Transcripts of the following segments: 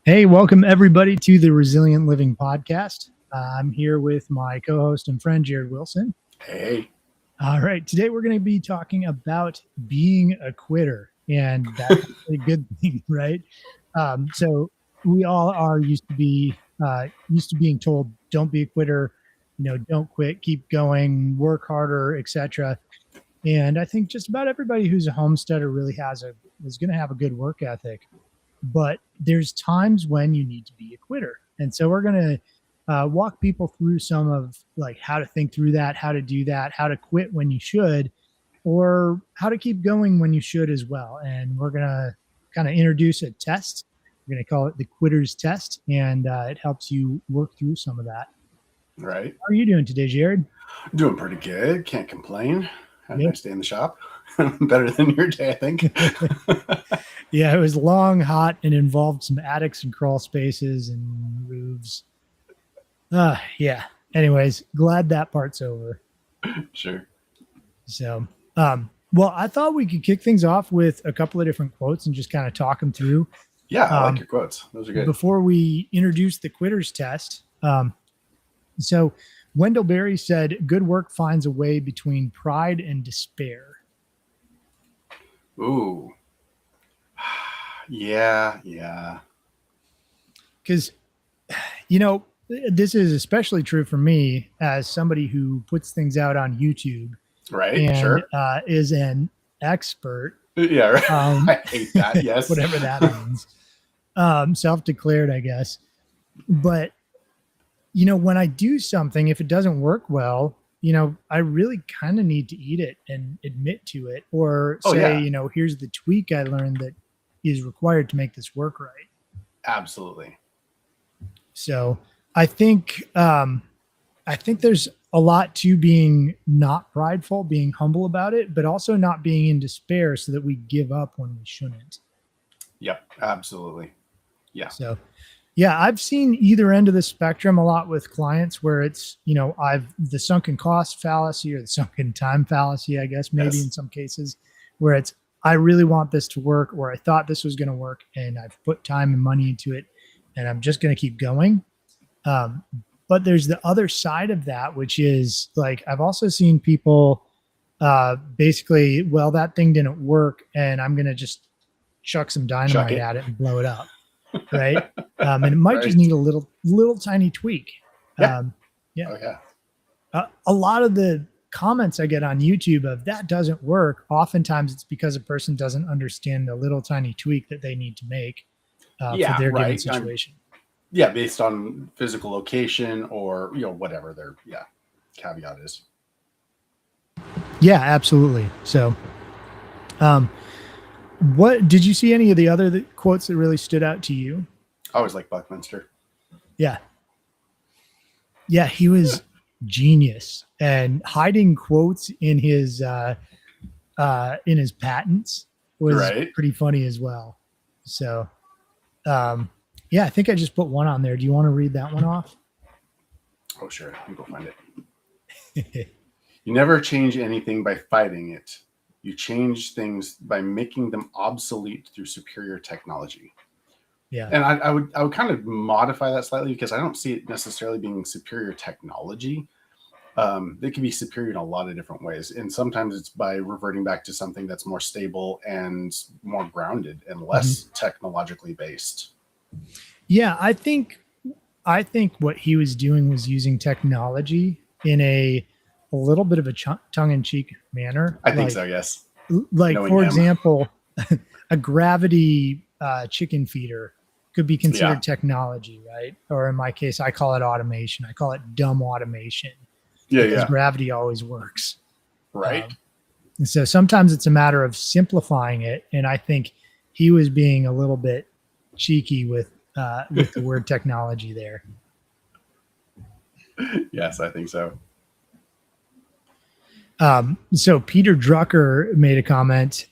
Hey, welcome everybody to the Resilient Living Podcast. I'm here with my co-host and friend, Jared Wilson. Hey. All right. Today we're going to be talking about being a quitter, and that's a good thing, right? So we all are used to being told, don't be a quitter, don't quit, keep going, work harder, etc. And I think just about everybody who's a homesteader really is going to have a good work ethic. But there's times when you need to be a quitter. And so we're going to walk people through some of like how to think through that, how to do that, how to quit when you should, or how to keep going when you should as well. And we're going to kind of introduce a test. We're going to call it the quitter's test, and it helps you work through some of that. Right. How are you doing today, Jared? Doing pretty good. Can't complain. Had a Yep. nice day in the shop. Better than your day, I think. Yeah, it was long, hot, and involved some attics and crawl spaces and roofs. Yeah. Anyways, glad that part's over. Sure. So, well, I thought we could kick things off with a couple of different quotes and just kind of talk them through. Yeah, I like your quotes. Those are good. Before we introduce the quitter's test. So Wendell Berry said, good work finds a way between pride and despair. Ooh. Yeah. Because, this is especially true for me as somebody who puts things out on YouTube. Right. And Sure. is an expert. Yeah. Right. I hate that. Yes. Whatever that means. Self-declared, I guess. But, when I do something, if it doesn't work well, I really kind of need to eat it and admit to it, or say, here's the tweak I learned that is required to make this work right. Absolutely. So I think there's a lot to being not prideful, being humble about it, but also not being in despair so that we give up when we shouldn't. Yep. Absolutely. Yeah. So, yeah, I've seen either end of the spectrum a lot with clients where it's, the sunken cost fallacy or the sunken time fallacy, I guess, maybe in some cases, where it's, I really want this to work, or I thought this was going to work and I've put time and money into it and I'm just going to keep going. But there's the other side of that, which is like, I've also seen people basically, well, that thing didn't work and I'm going to just chuck some dynamite at it and blow it up. Right. And it might just need a little tiny tweak. Yeah. Yeah. Oh, yeah. A lot of the comments I get on YouTube of that doesn't work. Oftentimes it's because a person doesn't understand the little tiny tweak that they need to make for their given situation. Based on physical location or, whatever their caveat is. Yeah, absolutely. So, what did you see any of the other quotes that really stood out to you? I always like Buckminster. Yeah, he was genius, and hiding quotes in his patents was pretty funny as well. So, I think I just put one on there. Do you want to read that one off? Oh, sure. You go find it. You never change anything by fighting it. You change things by making them obsolete through superior technology. Yeah. And I would kind of modify that slightly because I don't see it necessarily being superior technology. They can be superior in a lot of different ways. And sometimes it's by reverting back to something that's more stable and more grounded and less technologically based. Yeah, I think what he was doing was using technology in a little bit of a tongue-in-cheek manner. I think so, yes. Like, for example, a gravity chicken feeder could be considered technology, right? Or in my case, I call it automation. I call it dumb automation. Because gravity always works. Right. And so sometimes it's a matter of simplifying it. And I think he was being a little bit cheeky with the word technology there. Yes, I think so. So Peter Drucker made a comment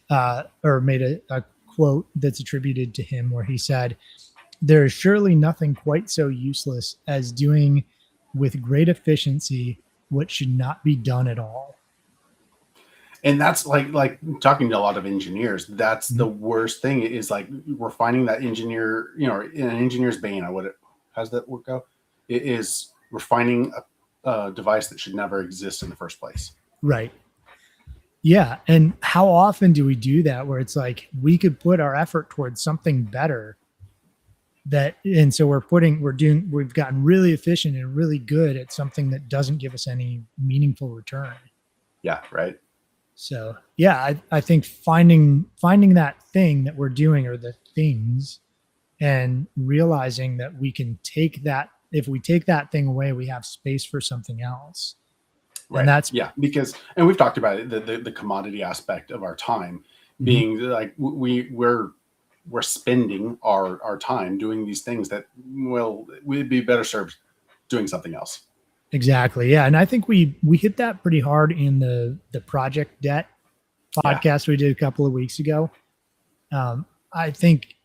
or made a quote that's attributed to him where he said, "There is surely nothing quite so useless as doing with great efficiency what should not be done at all." And that's like talking to a lot of engineers, that's the worst thing is like we're finding that engineer, you know, in an engineer's bane. How's that work out? It is we're finding a device that should never exist in the first place. Right. Yeah. And how often do we do that where it's like we could put our effort towards something better and so we've gotten really efficient and really good at something that doesn't give us any meaningful return. Yeah. Right. So yeah, I think finding that thing that we're doing or the things and realizing that we can take that, if we take that thing away, we have space for something else. Right. And that's because we've talked about it, the commodity aspect of our time being like we're spending our time doing these things that we'd be better served doing something else. Exactly. Yeah. And I think we hit that pretty hard in the project debt podcast we did a couple of weeks ago. I think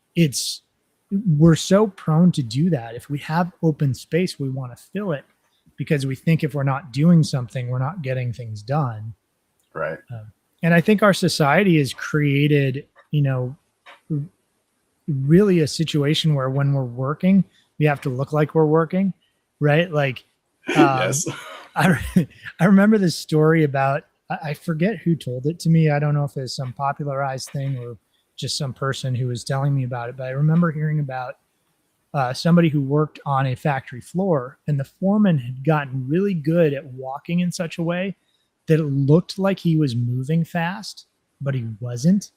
we're so prone to do that. If we have open space, we want to fill it because we think if we're not doing something, we're not getting things done. Right. And I think our society has created, really a situation where when we're working, we have to look like we're working, right? Like, yes. I remember this story about, I forget who told it to me. I don't know if it's some popularized thing or just some person who was telling me about it, but I remember hearing about somebody who worked on a factory floor, and the foreman had gotten really good at walking in such a way that it looked like he was moving fast, but he wasn't.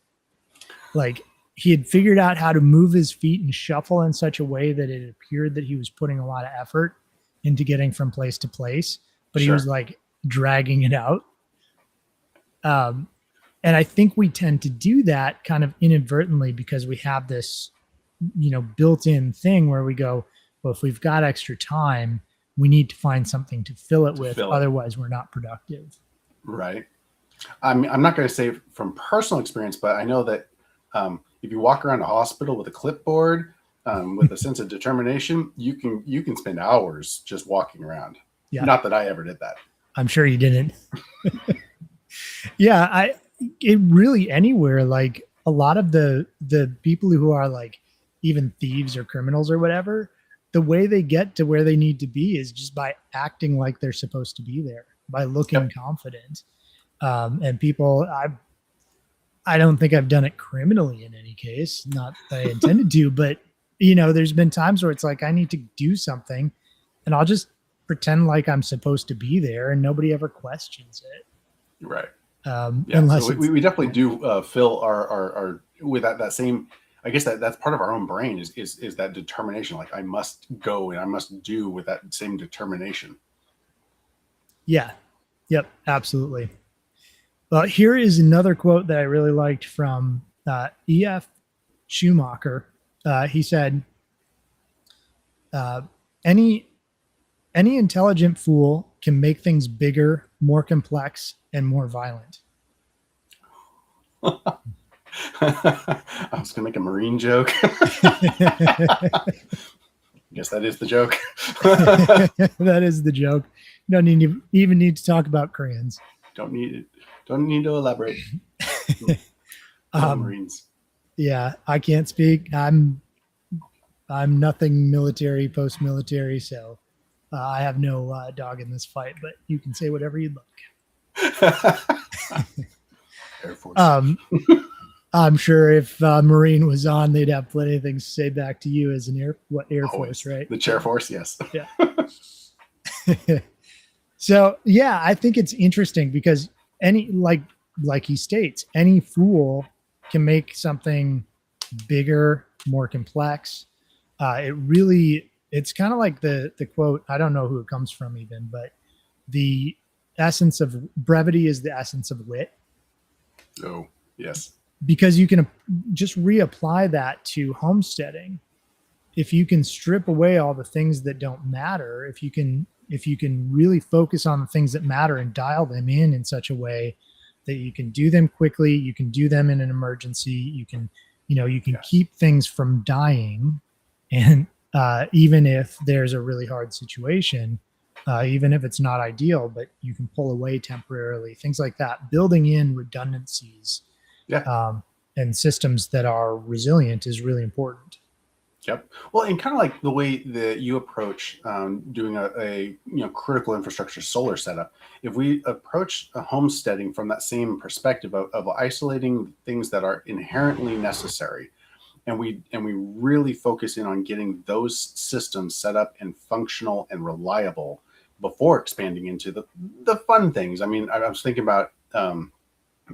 Like he had figured out how to move his feet and shuffle in such a way that it appeared that he was putting a lot of effort into getting from place to place, but he was like dragging it out. And I think we tend to do that kind of inadvertently because we have this, built-in thing where we go, well, if we've got extra time, we need to find something to fill it with. Otherwise, we're not productive. Right. I'm not going to say from personal experience, but I know that if you walk around a hospital with a clipboard, with a sense of determination, you can spend hours just walking around. Yeah. Not that I ever did that. I'm sure you didn't. Yeah, it really anywhere, like a lot of the people who are like even thieves or criminals or whatever, the way they get to where they need to be is just by acting like they're supposed to be there, by looking confident. And people, I don't think I've done it criminally in any case, not that I intended to, but there's been times where it's like, I need to do something and I'll just pretend like I'm supposed to be there and nobody ever questions it. Right. Unless so we definitely do fill our with that same, I guess that's part of our own brain is that determination. Like I must go and I must do with that same determination. Yeah. Yep. Absolutely. Well, here is another quote that I really liked from E.F. Schumacher. He said, any intelligent fool can make things bigger, more complex, and more violent. I was going to make a Marine joke. Guess that is the joke. That is the joke. You don't even need to talk about crayons. Don't need to elaborate. Marines. Yeah, I can't speak. I'm nothing military, post-military, so I have no dog in this fight. But you can say whatever you'd like. Air Force. I'm sure if Marine was on, they'd have plenty of things to say back to you as an Air Force, right? The Chair Force, yes. Yeah. So yeah, I think it's interesting because like he states, any fool can make something bigger, more complex. It's kind of like the quote, I don't know who it comes from even, but the essence of brevity is the essence of wit. Oh, yes. Because you can just reapply that to homesteading. If you can strip away all the things that don't matter, if you can really focus on the things that matter and dial them in such a way that you can do them quickly, you can do them in an emergency, you can keep things from dying. And even if there's a really hard situation, even if it's not ideal, but you can pull away temporarily, things like that. Building in redundancies and systems that are resilient is really important. Yep. Well, and kind of like the way that you approach doing a critical infrastructure solar setup. If we approach a homesteading from that same perspective of isolating things that are inherently necessary, and we really focus in on getting those systems set up and functional and reliable before expanding into the fun things. I mean, I was thinking about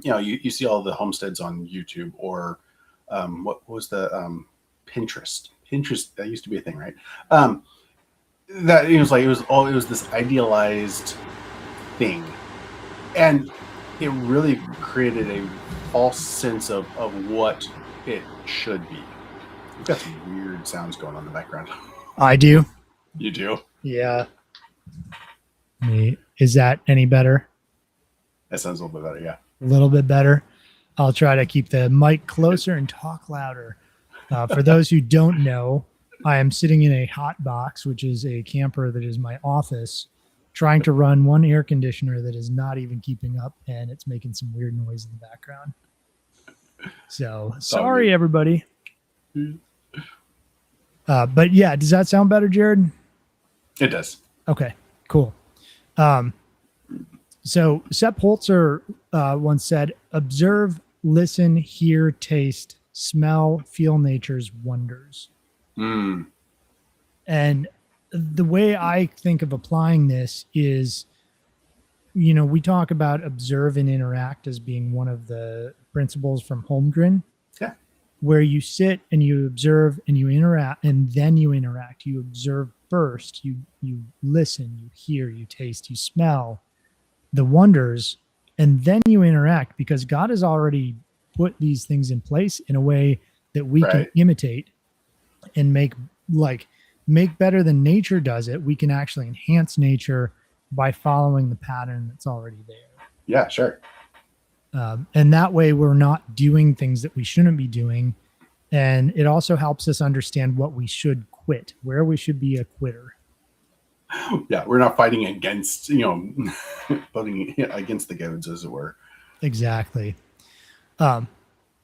you see all the homesteads on YouTube or what was the Pinterest. Pinterest, that used to be a thing, right? That it was this idealized thing, and it really created a false sense of what it should be. We've got some weird sounds going on in the background. I do. You do? Yeah. Is that any better? That sounds a little bit better, yeah. A little bit better. I'll try to keep the mic closer and talk louder. For those who don't know, I am sitting in a hot box, which is a camper that is my office, trying to run one air conditioner that is not even keeping up, and it's making some weird noise in the background. So sorry, everybody. But yeah, does that sound better, Jared? It does. Okay, cool. So Sepp Holzer once said, observe, listen, hear, taste, smell, feel nature's wonders. And the way I think of applying this is, we talk about observe and interact as being one of the principles from Holmgren. Yeah. Where you sit and you observe and you interact, and then you interact. You observe first, you listen, you hear, you taste, you smell the wonders, and then you interact, because God has already put these things in place in a way that we can imitate and make better than nature does it. We can actually enhance nature by following the pattern that's already there. Yeah, sure. And that way we're not doing things that we shouldn't be doing. And it also helps us understand what we should quit, where we should be a quitter. Yeah, we're not fighting against, voting against the goads, as it were. Exactly. All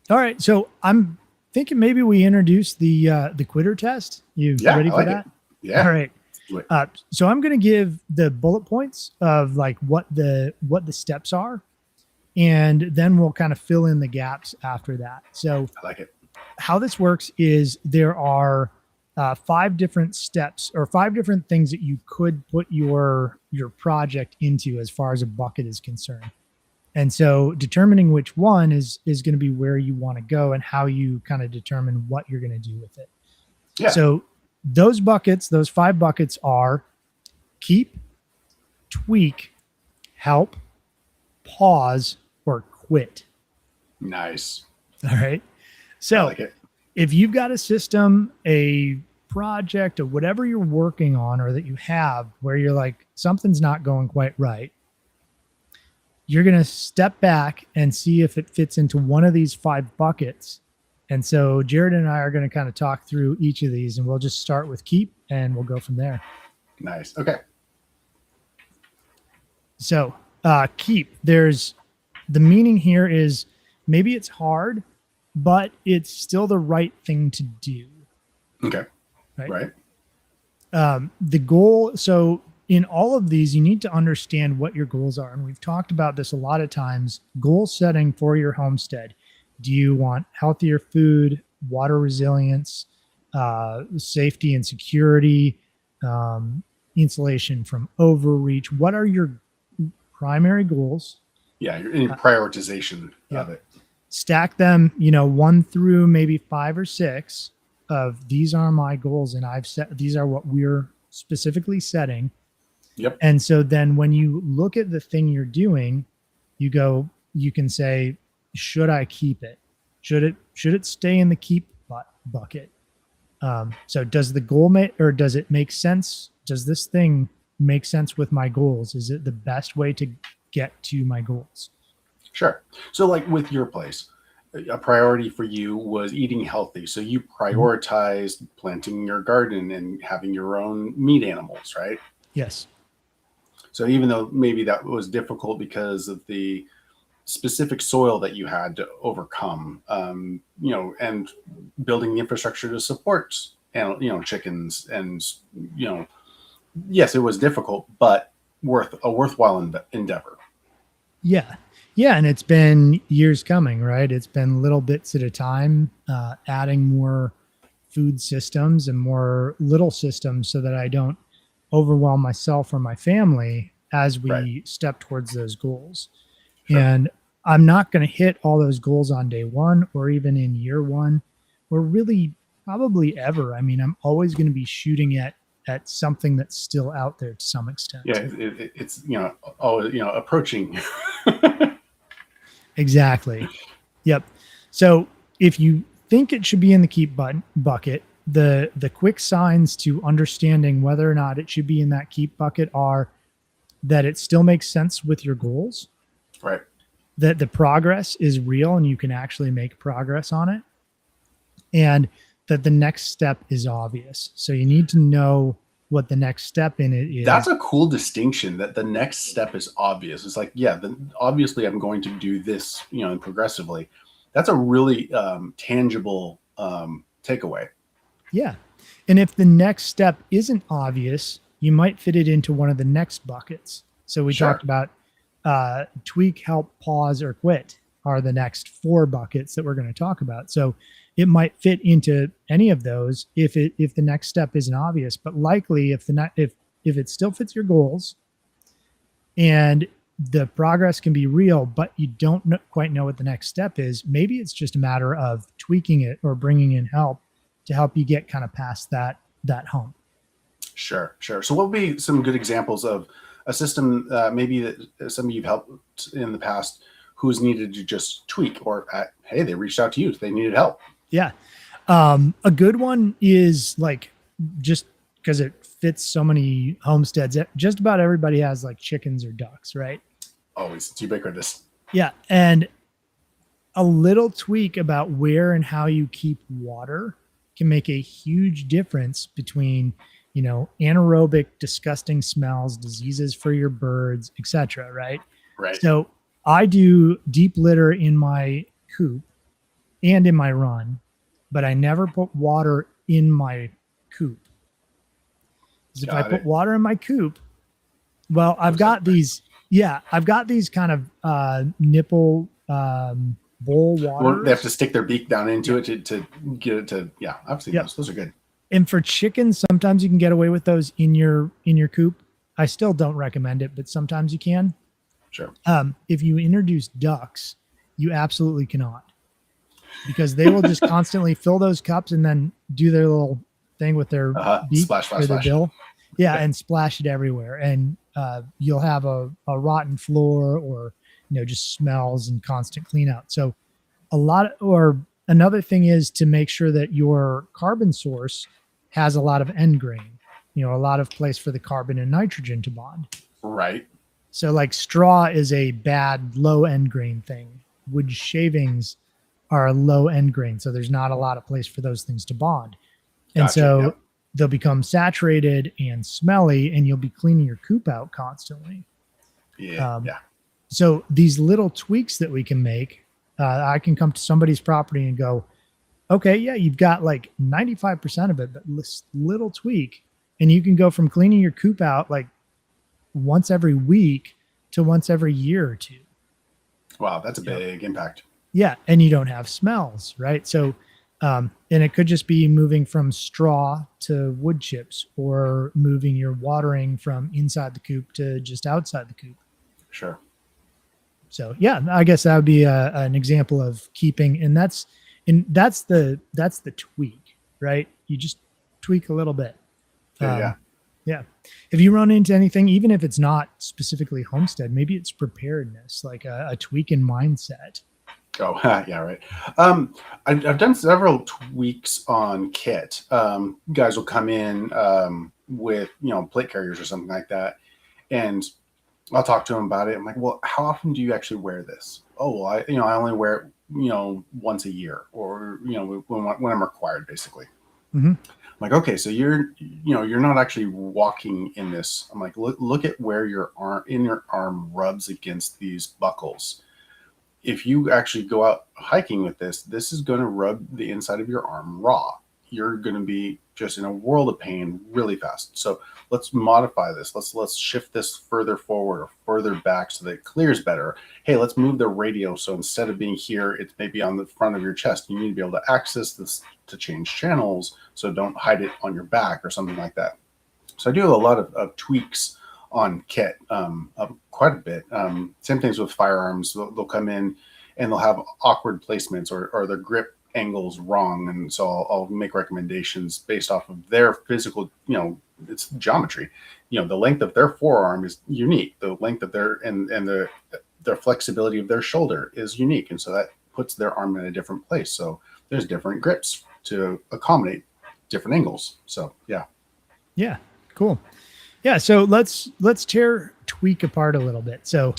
right. So I'm thinking maybe we introduce the quitter test. You ready for that? Yeah. All right. So I'm going to give the bullet points of what the steps are, and then we'll kind of fill in the gaps after that. So I like it. How this works is there are 5 different steps or 5 different things that you could put your project into as far as a bucket is concerned. And so determining which one is going to be where you want to go and how you kind of determine what you're going to do with it. Yeah. So those 5 buckets are keep, tweak, help, pause, or quit. Nice. All right. So I like it. If you've got a system, a project, or whatever you're working on or that you have where you're like, something's not going quite right, you're going to step back and see if it fits into one of these 5 buckets. And so Jared and I are going to kind of talk through each of these, and we'll just start with keep and we'll go from there. Nice. Okay. So keep, there's the meaning here is maybe it's hard, but it's still the right thing to do. Okay. Right. The goal. So in all of these, you need to understand what your goals are. And we've talked about this a lot of times. Goal setting for your homestead. Do you want healthier food, water resilience, safety and security, insulation from overreach? What are your primary goals? Yeah, you're in prioritization of it. Stack them, 1 through maybe 5 or 6 of these are my goals, and I've set, these are what we're specifically setting. Yep. And so then when you look at the thing you're doing, you can say, should I keep it? Should it stay in the keep bucket? So does the goal does it make sense? Does this thing make sense with my goals? Is it the best way to get to my goals? Sure. So like with your place, a priority for you was eating healthy. So you prioritized planting your garden and having your own meat animals, right? Yes. So even though maybe that was difficult because of the specific soil that you had to overcome, and building the infrastructure to support, chickens, and, yes, it was difficult, but worthwhile endeavor. Yeah. Yeah. And it's been years coming, right? It's been little bits at a time, adding more food systems and more little systems so that I don't overwhelm myself or my family as we Right. step towards those goals. Sure. And I'm not going to hit all those goals on day one or even in year one or really probably ever. I mean, I'm always going to be shooting at something that's still out there to some extent. Yeah, it's approaching. Exactly. Yep. So if you think it should be in the keep bucket, the quick signs to understanding whether or not it should be in that keep bucket are that it still makes sense with your goals, Right. that the progress is real and you can actually make progress on it, and that the next step is obvious. So you need to know what the next step in it is. That's a cool distinction, that the next step is obvious. It's like, yeah, obviously I'm going to do this, and progressively. That's a really tangible takeaway. Yeah. And if the next step isn't obvious, you might fit it into one of the next buckets. So we Sure. talked about tweak, help, pause, or quit are the next 4 buckets that we're going to talk about. So it might fit into any of those if the next step isn't obvious, but likely if it still fits your goals and the progress can be real, but you don't quite know what the next step is, maybe it's just a matter of tweaking it or bringing in help to help you get kind of past that hump. Sure. So what would be some good examples of a system maybe that some of you've helped in the past who's needed to just tweak, or hey, they reached out to you, they needed help? Yeah. A good one is like, just because it fits so many homesteads, just about everybody has like chickens or ducks, right? Always, it's ubiquitous. Yeah. And a little tweak about where and how you keep water can make a huge difference between, anaerobic, disgusting smells, diseases for your birds, etc. Right. Right. So I do deep litter in my coop and in my run, but I never put water in my coop. Because if I put water in my coop, well, I've got these kind of nipple bowl water. Well, they have to stick their beak down into it to get it to, yeah, I've seen those. Those are good. And for chickens, sometimes you can get away with those in your coop. I still don't recommend it, but sometimes you can. Sure. If you introduce ducks, you absolutely cannot, because they will just constantly fill those cups and then do their little thing with their beak or their bill. Yeah, and splash it everywhere. And you'll have a rotten floor or, just smells and constant clean out. So another thing is to make sure that your carbon source has a lot of end grain, a lot of place for the carbon and nitrogen to bond. Right. So like straw is a bad low end grain thing. Wood shavings are a low end grain. So there's not a lot of place for those things to bond. And so they'll become saturated and smelly, and you'll be cleaning your coop out constantly. Yeah. So these little tweaks that we can make, I can come to somebody's property and go, okay, yeah, you've got like 95% of it, but this little tweak, and you can go from cleaning your coop out like once every week to once every year or two. Wow, that's a big impact. Yeah, and you don't have smells, right? So, and it could just be moving from straw to wood chips, or moving your watering from inside the coop to just outside the coop. Sure. So yeah, I guess that would be an example of keeping, and that's the tweak, right? You just tweak a little bit. Yeah. If you run into anything, even if it's not specifically homestead, maybe it's preparedness, like a tweak in mindset. Oh, yeah, right. I've done several tweaks on kit. Guys will come in with, plate carriers or something like that, and I'll talk to them about it. I'm like, well, how often do you actually wear this? Oh, well, I only wear it, once a year, or when I'm required, basically. Mm-hmm. I'm like, okay, so you're not actually walking in this. I'm like, look at where your arm rubs against these buckles. If you actually go out hiking with this is going to rub the inside of your arm raw. You're going to be just in a world of pain really fast. So let's modify this. Let's shift this further forward or further back so that it clears better. Hey, let's move the radio. So instead of being here, it's maybe on the front of your chest. You need to be able to access this to change channels. So don't hide it on your back or something like that. So I do a lot of tweaks on kit, quite a bit. Same things with firearms. They'll come in and they'll have awkward placements or the grip angles wrong, and so I'll make recommendations based off of their physical, it's geometry. The length of their forearm is unique. The length of their their flexibility of their shoulder is unique, and so that puts their arm in a different place. So there's different grips to accommodate different angles. So yeah, cool. Yeah, so let's tear tweak apart a little bit. So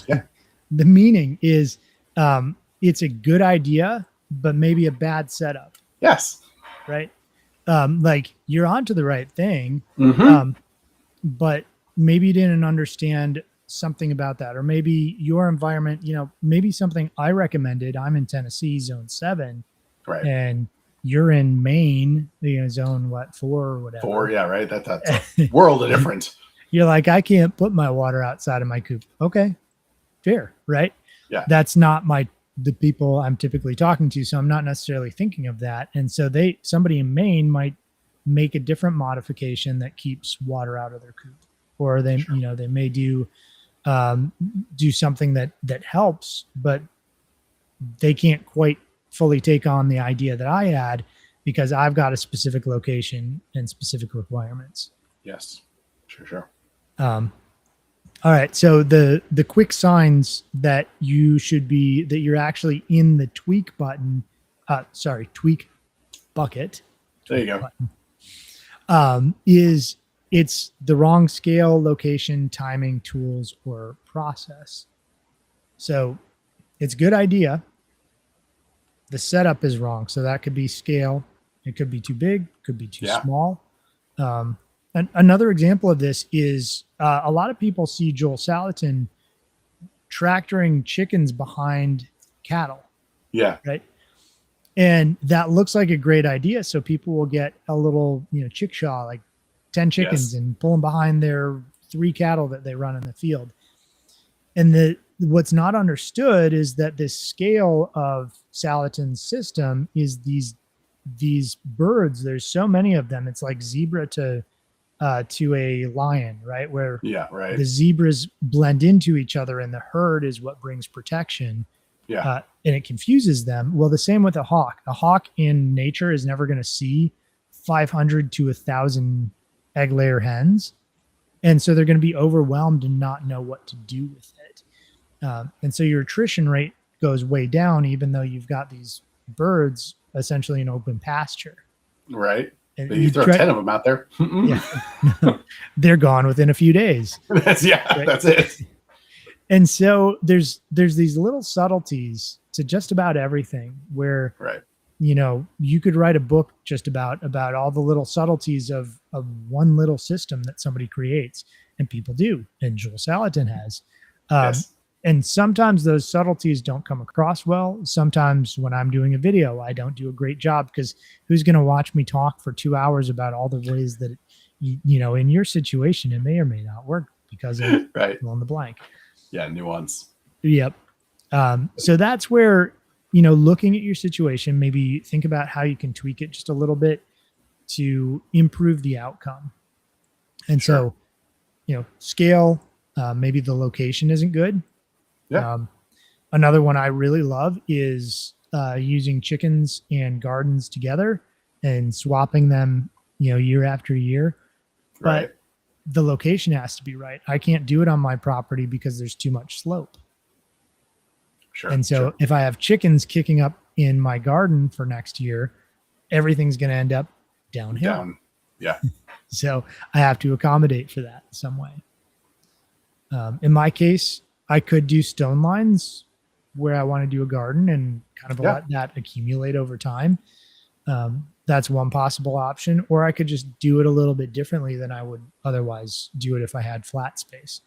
the meaning is it's a good idea, but maybe a bad setup. Yes. Right. Like you're onto the right thing, but maybe you didn't understand something about that, or maybe your environment, maybe something I recommended. I'm in Tennessee, zone 7, right, and you're in Maine, zone 4 or whatever. 4, yeah, right. That's a world of difference. You're like, I can't put my water outside of my coop. Okay, fair, right? Yeah, that's not the people I'm typically talking to, so I'm not necessarily thinking of that. And so somebody in Maine might make a different modification that keeps water out of their coop, or they they may do something that helps, but they can't quite fully take on the idea that I had because I've got a specific location and specific requirements. Yes, sure. All right. So the quick signs that you're actually in the tweak button, tweak bucket. There you go. Button, is it's the wrong scale, location, timing, tools, or process. So it's a good idea. The setup is wrong. So that could be scale. It could be too big, could be too small. And another example of this is a lot of people see Joel Salatin tractoring chickens behind cattle. Yeah. Right. And that looks like a great idea. So people will get a little, chickshaw, like 10 chickens and pull them behind their 3 cattle that they run in the field. And what's not understood is that this scale of Salatin's system is these birds. There's so many of them. It's like zebra to a lion, right? Where the zebras blend into each other and the herd is what brings protection. Yeah. And it confuses them. Well, the same with a hawk. A hawk in nature is never going to see 500 to 1,000 egg layer hens. And so they're going to be overwhelmed and not know what to do with it. And so your attrition rate goes way down, even though you've got these birds essentially in open pasture. Right. And you throw 10 of them out there. Yeah. They're gone within a few days. That's it. And so there's these little subtleties to just about everything where, you could write a book just about all the little subtleties of one little system that somebody creates, and people do. And Joel Salatin has. And sometimes those subtleties don't come across well. Sometimes when I'm doing a video, I don't do a great job because who's going to watch me talk for 2 hours about all the ways that, in your situation, it may or may not work because of fill in the blank. Yeah, nuance. Yep. So that's where, looking at your situation, maybe think about how you can tweak it just a little bit to improve the outcome. And so, scale, maybe the location isn't good. Yeah. Another one I really love is using chickens and gardens together and swapping them, year after year. Right. But the location has to be right. I can't do it on my property because there's too much slope. Sure. And so if I have chickens kicking up in my garden for next year, everything's going to end up downhill. Yeah. So I have to accommodate for that in some way. In my case, I could do stone lines where I want to do a garden and kind of let that accumulate over time. That's one possible option, or I could just do it a little bit differently than I would otherwise do it if I had flat space.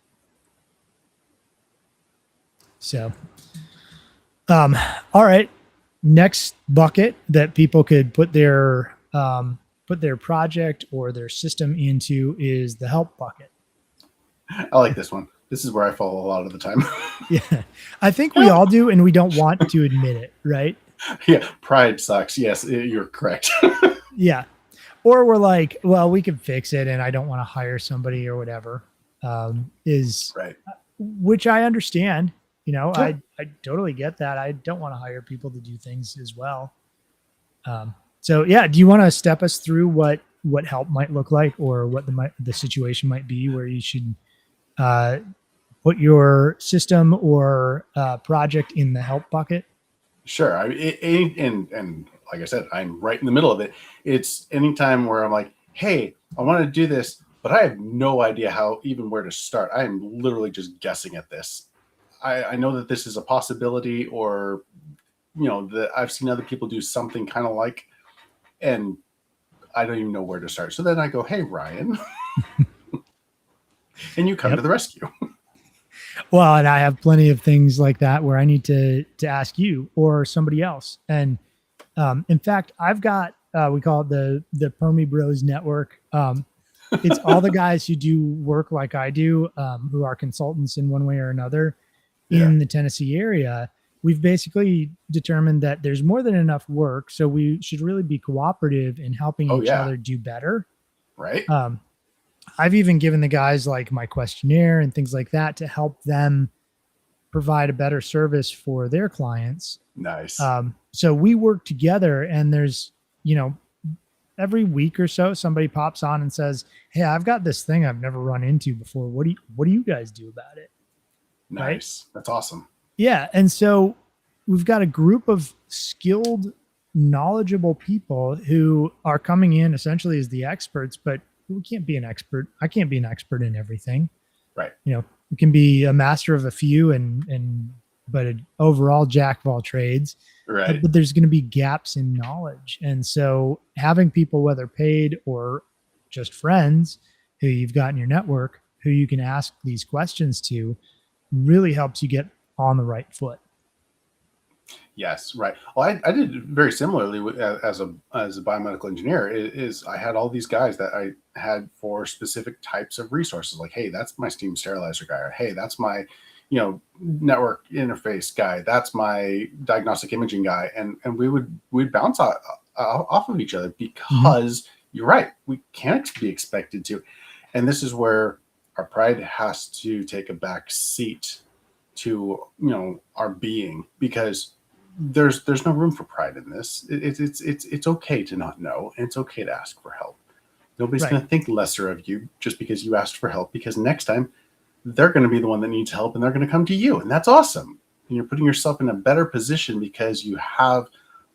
So, all right. Next bucket that people could put their project or their system into is the help bucket. I like this one. This is where I fall a lot of the time. Yeah, I think we all do, and we don't want to admit it, right? Yeah, pride sucks. Yes, you're correct. Yeah. Or we're like, well, we can fix it, and I don't want to hire somebody or whatever. Is right. Which I understand. Yeah. I totally get that. I don't want to hire people to do things as well. So yeah, do you want to step us through what help might look like, or what the situation might be where you should put your system or project in the help bucket? Sure. And like I said, I'm right in the middle of it. It's anytime where I'm like, hey, I want to do this, but I have no idea where to start. I am literally just guessing at this. I know that this is a possibility, or, that I've seen other people do something kind of like, and I don't even know where to start. So then I go, hey, Ryan, and you come to the rescue. Well, and I have plenty of things like that where I need to ask you or somebody else. And in fact, I've got we call it the Permi Bros Network. It's all the guys who do work like I do, who are consultants in one way or another in the Tennessee area. We've basically determined that there's more than enough work, so we should really be cooperative in helping each other do better. Right. I've even given the guys like my questionnaire and things like that to help them provide a better service for their clients. Nice. So we work together, and there's, every week or so, somebody pops on and says, hey, I've got this thing I've never run into before. What do you guys do about it? Nice. Right? That's awesome. Yeah. And so we've got a group of skilled, knowledgeable people who are coming in essentially as the experts, but we can't be an expert. I can't be an expert in everything. Right. We can be a master of a few but an overall jack of all trades. Right. But there's going to be gaps in knowledge. And so having people, whether paid or just friends who you've got in your network, who you can ask these questions to, really helps you get on the right foot. Yes, right. Well, I did very similarly as a biomedical engineer. Is I had all these guys that I had for specific types of resources. Like, hey, that's my steam sterilizer guy, or hey, that's my, network interface guy. That's my diagnostic imaging guy, and we'd bounce off of each other because you're right. We can't be expected to, and this is where our pride has to take a back seat to our being, because there's no room for pride in this. It's okay to not know, and it's okay to ask for help. Nobody's going to think lesser of you just because you asked for help, because next time they're going to be the one that needs help, and they're going to come to you, and that's awesome. And you're putting yourself in a better position because you have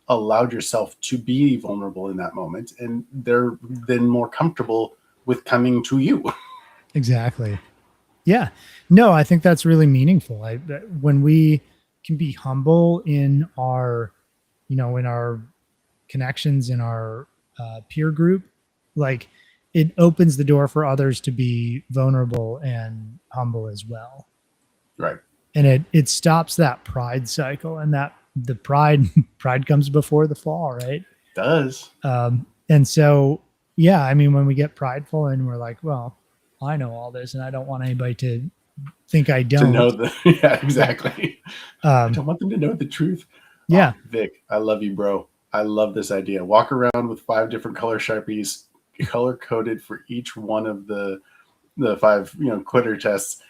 allowed yourself to be vulnerable in that moment, and they're then more comfortable with coming to you. Exactly. Yeah. No, I think that's really meaningful. When we can be humble in our, in our connections, in our peer group, like, it opens the door for others to be vulnerable and humble as well. Right. And it stops that pride cycle, and that the pride comes before the fall, right? It does. And so, yeah, I mean, when we get prideful and we're like, well, I know all this, and I don't want anybody to think I don't. To know yeah, exactly. I don't want them to know the truth. Yeah. Vic, I love you, bro. I love this idea. Walk around with 5 different color Sharpies, color coded for each one of the 5, quitter tests,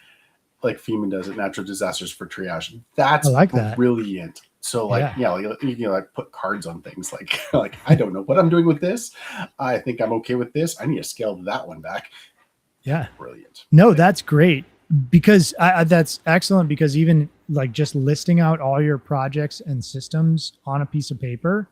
like FEMA does at natural disasters for triage. That's brilliant. So you can put cards on things like I don't know what I'm doing with this. I think I'm okay with this. I need to scale that one back. Yeah. Brilliant. No, that's great, because that's excellent, because even like just listing out all your projects and systems on a piece of paper,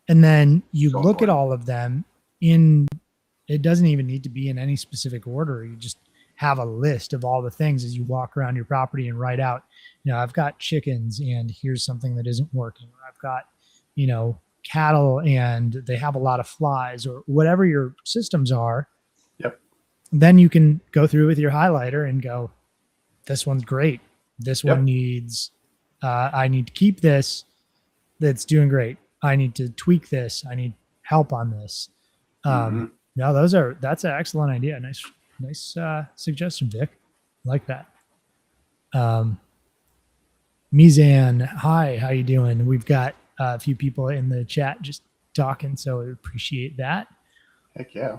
and then you look at all of them it doesn't even need to be in any specific order. You just have a list of all the things as you walk around your property and write out, I've got chickens, and here's something that isn't working. Or I've got, cattle and they have a lot of flies or whatever your systems are, Yep. then you can go through with your highlighter and go, this one's great. This Yep. one needs, I need to keep this. That's doing great. I need to tweak this. I need help on this. No, that's an excellent idea. Nice suggestion, Vic. Like that. Mizan, hi, how you doing? We've got a few people in the chat just talking, so I appreciate that. Heck yeah.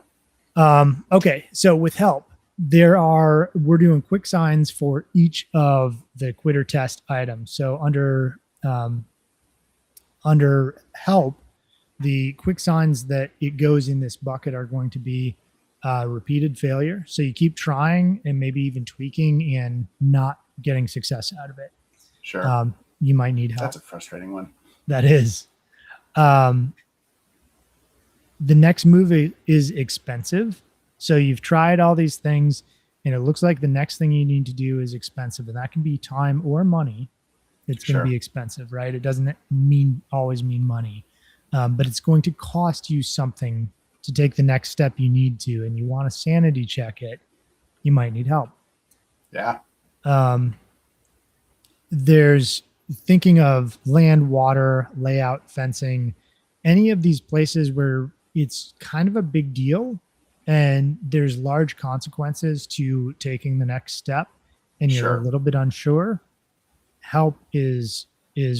Okay, so with help, we're doing quick signs for each of the quitter test items. So under help, the quick signs that it goes in this bucket are going to be repeated failure. So you keep trying and maybe even tweaking and not getting success out of it. Sure. You might need help. That's a frustrating one. That is. The next move is expensive. So you've tried all these things and it looks like the next thing you need to do is expensive, and that can be time or money. It's going to be expensive, right? It doesn't always mean money, but it's going to cost you something to take the next step you need to, and you want to sanity check it. You might need help. Yeah. There's thinking of land, water, layout, fencing, any of these places where it's kind of a big deal and there's large consequences to taking the next step and you're a little bit unsure. Help is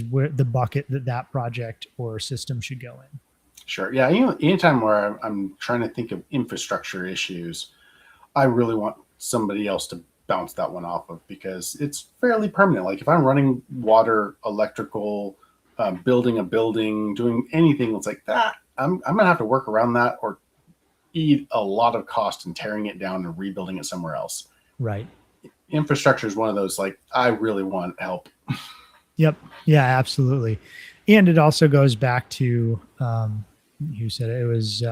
where the bucket that project or system should go in. Sure. Yeah. Anytime where I'm trying to think of infrastructure issues, I really want somebody else to bounce that one off of, because it's fairly permanent. Like if I'm running water, electrical, building a building, doing anything that's like that, I'm gonna have to work around that or eat a lot of cost in tearing it down and rebuilding it somewhere else. Right. Infrastructure is one of those, like, I really want help. Yep. Yeah, absolutely. And it also goes back to who said it? It was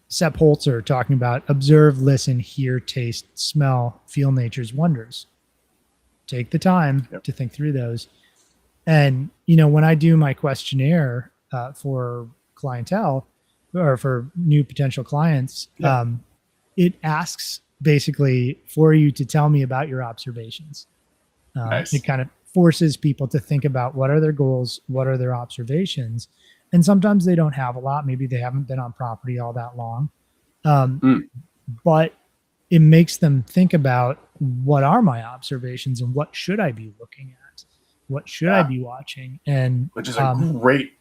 Sepp Holzer talking about observe, listen, hear, taste, smell, feel nature's wonders. Take the time to think through those. And, when I do my questionnaire for clientele or for new potential clients, it asks basically for you to tell me about your observations. Nice. It kind of forces people to think about what are their goals, what are their observations. And sometimes they don't have a lot. Maybe they haven't been on property all that long. But it makes them think about what are my observations and what should I be looking at? What should I be watching? And which is a great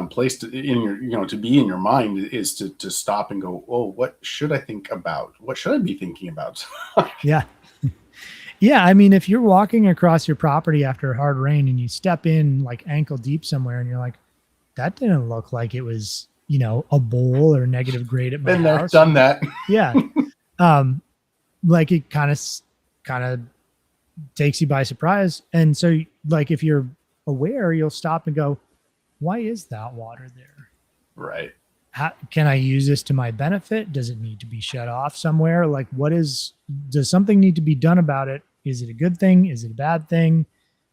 place to in your, to be in your mind, is to stop and go, oh, what should I think about? What should I be thinking about? Yeah. Yeah. I mean, if you're walking across your property after a hard rain and you step in like ankle deep somewhere and you're like, that didn't look like it was, a bowl or negative grade at my Been house. there, done that. Yeah. Like it kind of takes you by surprise. And so like, if you're aware, you'll stop and go, why is that water there? Right. How, can I use this to my benefit? Does it need to be shut off somewhere? Like does something need to be done about it? Is it a good thing? Is it a bad thing?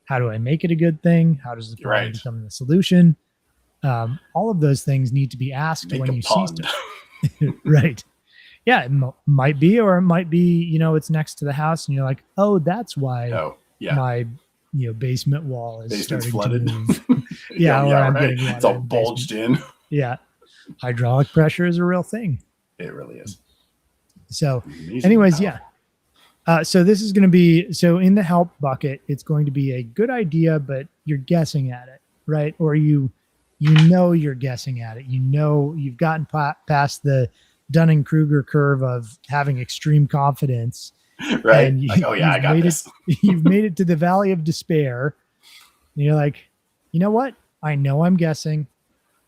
How do I make it a good thing? How does the problem become the solution? All of those things need to be asked when you see stuff. Right. Yeah, it might be, or it might be, it's next to the house and you're like, oh, that's why my, basement wall is basement's starting flooded. to move. I'm getting water it's all bulged in. Yeah. Hydraulic pressure is a real thing. It really is. So anyways, so this is going to be, so in the help bucket, it's going to be a good idea, but you're guessing at it, right? Or you're guessing at it. You've gotten past the Dunning-Kruger curve of having extreme confidence. Right. I got this. You've made it to the valley of despair. And you're like, you know what? I know I'm guessing.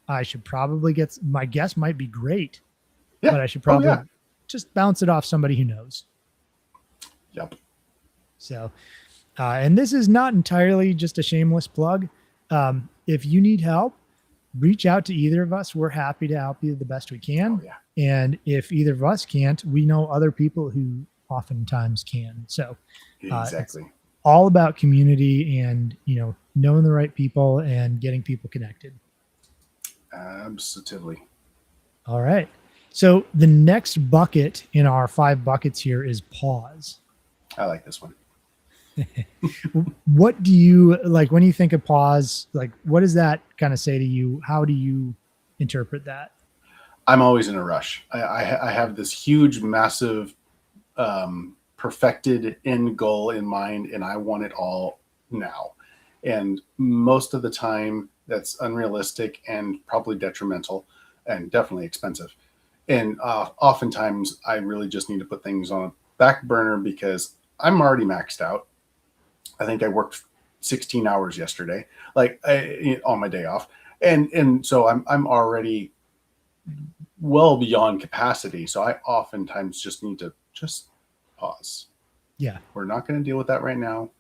I should probably my guess might be great, but I should probably just bounce it off somebody who knows. Yep. So, and this is not entirely just a shameless plug. If you need help, reach out to either of us. We're happy to help you the best we can. And if either of us can't, we know other people who oftentimes can. So exactly. all about community and, knowing the right people and getting people connected. Absolutely. All right. So the next bucket in our 5 buckets here is pause. I like this one. What do you like when you think of pause? Like, what does that kind of say to you? How do you interpret that? I'm always in a rush. I have this huge, massive, perfected end goal in mind, and I want it all now. And most of the time, that's unrealistic and probably detrimental and definitely expensive. And oftentimes, I really just need to put things on a back burner because I'm already maxed out. I think I worked 16 hours yesterday, on my day off, and so I'm already well beyond capacity. So I oftentimes just need to just pause. Yeah. We're not going to deal with that right now.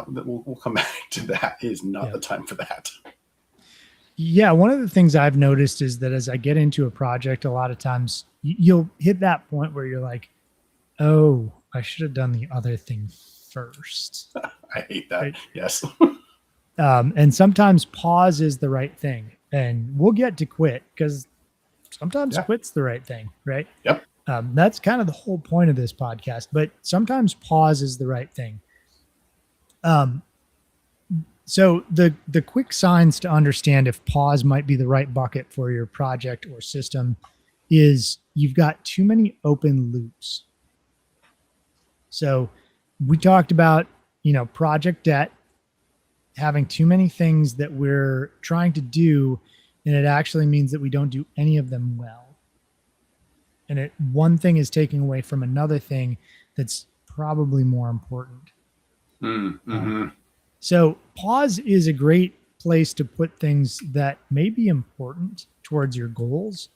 We'll come back to that. Is not the time for that. Yeah. One of the things I've noticed is that as I get into a project, a lot of times you'll hit that point where you're like, oh, I should have done the other thing first. I hate that. Right? Yes. And sometimes pause is the right thing. And we'll get to quit because sometimes quit's the right thing, right? Yep. That's kind of the whole point of this podcast, but sometimes pause is the right thing. So the quick signs to understand if pause might be the right bucket for your project or system is you've got too many open loops. So we talked about, project debt, having too many things that we're trying to do, and it actually means that we don't do any of them well. And one thing is taking away from another thing that's probably more important. Mm-hmm. So pause is a great place to put things that may be important towards your goals,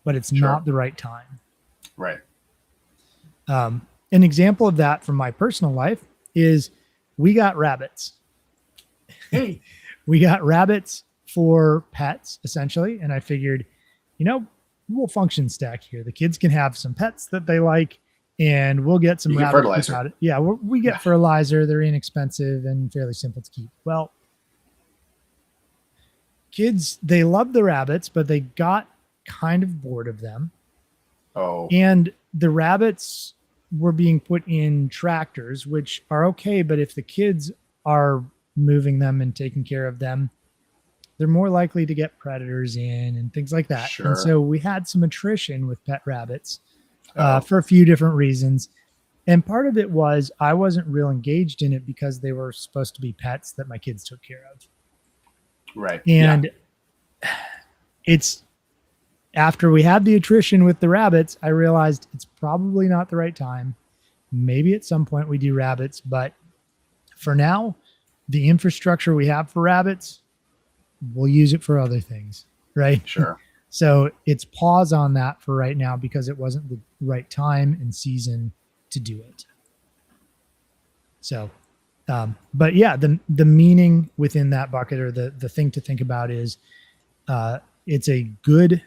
but it's not the right time. Right. An example of that from my personal life is we got rabbits. Hey, we got rabbits for pets, essentially. And I figured, we'll function stack here. The kids can have some pets that they like, and we'll get some rabbits out of it. Yeah, we get fertilizer. They're inexpensive and fairly simple to keep. Well, kids, they love the rabbits, but they got kind of bored of them. Oh. And the rabbits were being put in tractors, which are okay, but if the kids are moving them and taking care of them, they're more likely to get predators in and things like that. Sure. And so we had some attrition with pet rabbits for a few different reasons. And part of it was I wasn't real engaged in it because they were supposed to be pets that my kids took care of. Right. And it's after we had the attrition with the rabbits, I realized it's probably not the right time. Maybe at some point we do rabbits, but for now, the infrastructure we have for rabbits, we'll use it for other things, right? Sure. So it's pause on that for right now because it wasn't the right time and season to do it. So, but yeah, the meaning within that bucket or the thing to think about is it's a good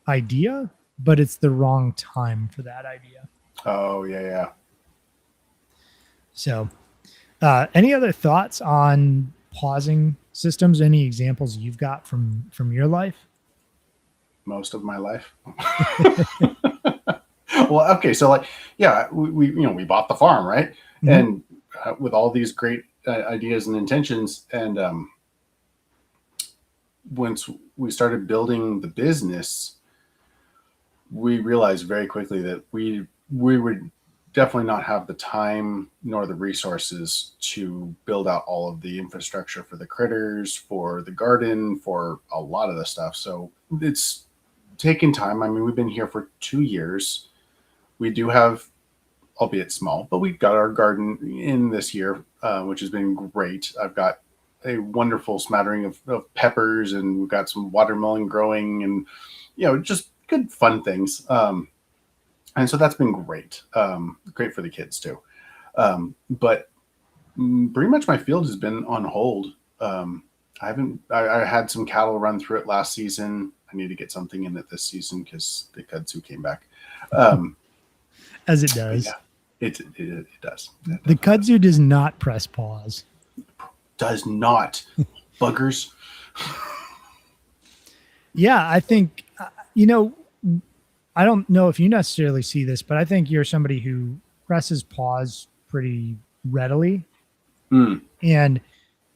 idea, but it's the wrong time for that idea. Oh, yeah. So any other thoughts on pausing systems? Any examples you've got from your life? Most of my life. Well, okay. So we bought the farm, right? Mm-hmm. And with all these great ideas and intentions. And once we started building the business, we realized very quickly that we would definitely not have the time nor the resources to build out all of the infrastructure for the critters, for the garden, for a lot of the stuff. So it's taken time. I mean, we've been here for 2 years. We do have, albeit small, but we've got our garden in this year, which has been great. I've got a wonderful smattering of peppers, and we've got some watermelon growing, and just good fun things. And so that's been great. Great for the kids too. But pretty much my field has been on hold. I had some cattle run through it last season. I need to get something in it this season because the kudzu came back. As it does. It does. The kudzu does not press pause. Does not. Buggers. Yeah, I think, you know, I don't know if you necessarily see this, but I think you're somebody who presses pause pretty readily. Mm. And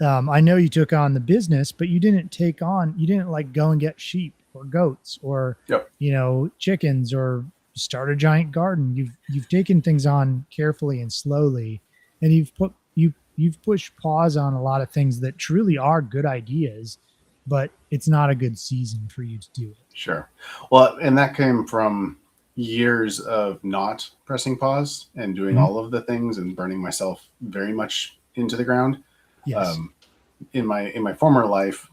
I know you took on the business, but you didn't like go and get sheep or goats or, Yep. you know, chickens or start a giant garden. You've taken things on carefully and slowly, and you've pushed pause on a lot of things that truly are good ideas, but it's not a good season for you to do it. Sure. Well, and that came from years of not pressing pause and doing all of the things and burning myself very much into the ground. Yes. In my former life,